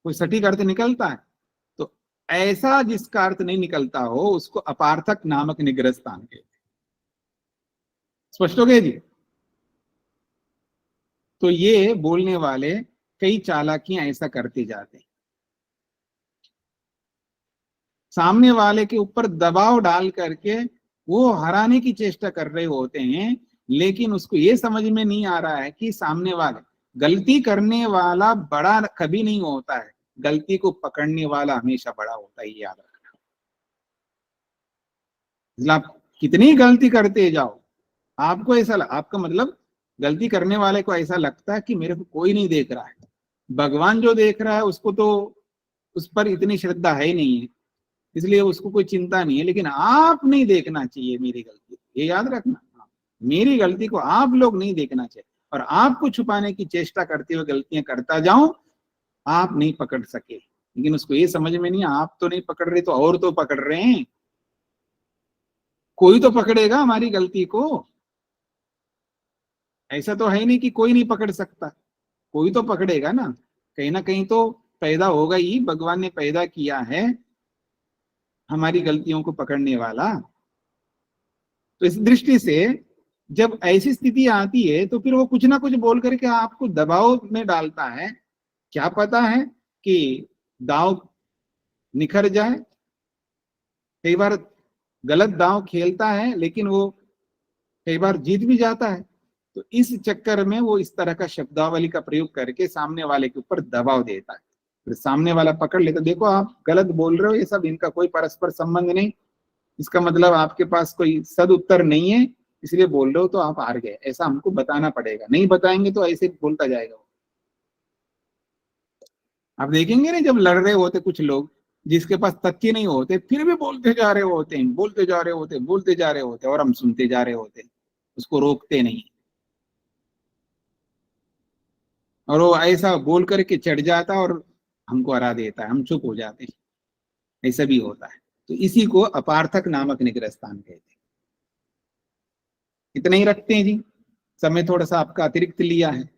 कोई सटीक अर्थ निकलता है? तो ऐसा जिसका अर्थ नहीं निकलता हो उसको अपार्थक नामक निग्रह स्थान कहते हैं। स्पष्ट हो गया जी? तो ये बोलने वाले कई चालाकियां ऐसा करते जाते हैं, सामने वाले के ऊपर दबाव डाल करके वो हराने की चेष्टा कर रहे होते हैं, लेकिन उसको ये समझ में नहीं आ रहा है कि सामने वाले, गलती करने वाला बड़ा कभी नहीं होता है, गलती को पकड़ने वाला हमेशा बड़ा होता है, ये याद रखना। मतलब आप कितनी गलती करते जाओ, आपको ऐसा आपका मतलब गलती करने वाले को ऐसा लगता है कि मेरे को कोई नहीं देख रहा है, भगवान जो देख रहा है उसको तो उस पर इतनी श्रद्धा है ही नहीं है, इसलिए उसको कोई चिंता नहीं है, लेकिन आप नहीं देखना चाहिए मेरी गलती, ये याद रखना। मेरी गलती को आप लोग नहीं देखना चाहिए, और आपको छुपाने की चेष्टा करते हुए गलतियां करता जाऊं, आप नहीं पकड़ सके। लेकिन उसको ये समझ में नहीं, आप तो नहीं पकड़ रहे तो और तो पकड़ रहे हैं, कोई तो पकड़ेगा हमारी गलती को। ऐसा तो है नहीं कि कोई नहीं पकड़ सकता, कोई तो पकड़ेगा ना कहीं तो पैदा होगा ही, भगवान ने पैदा किया है हमारी गलतियों को पकड़ने वाला। तो इस दृष्टि से जब ऐसी स्थिति आती है तो फिर वो कुछ ना कुछ बोल करके आपको दबाव में डालता है, क्या पता है कि दांव निखर जाए। कई बार गलत दांव खेलता है लेकिन वो कई बार जीत भी जाता है, तो इस चक्कर में वो इस तरह का शब्दावली का प्रयोग करके सामने वाले के ऊपर दबाव देता है, फिर सामने वाला पकड़ लेता, देखो आप गलत बोल रहे हो, ये सब इनका कोई परस्पर संबंध नहीं, इसका मतलब आपके पास कोई सद उत्तर नहीं है, इसलिए बोल रहे हो तो आप हार गए, ऐसा हमको बताना पड़ेगा, नहीं बताएंगे तो ऐसे बोलता जाएगा। आप देखेंगे ना, जब लड़ रहे होते कुछ लोग जिसके पास तथ्य नहीं होते फिर भी बोलते जा रहे होते हैं, बोलते जा रहे होते, बोलते जा रहे होते, और हम सुनते जा रहे होते, उसको रोकते नहीं, और वो ऐसा बोल करके चढ़ जाता और हमको हरा देता है, हम चुप हो जाते हैं, ऐसा भी होता है। तो इसी को अपार्थक नामक निग्रह स्थान कहते हैं। इतना ही रखते हैं जी, समय थोड़ा सा आपका अतिरिक्त लिया है।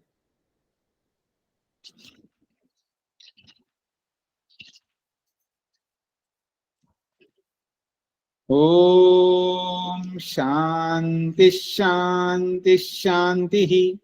ओम शांति शांति शांति।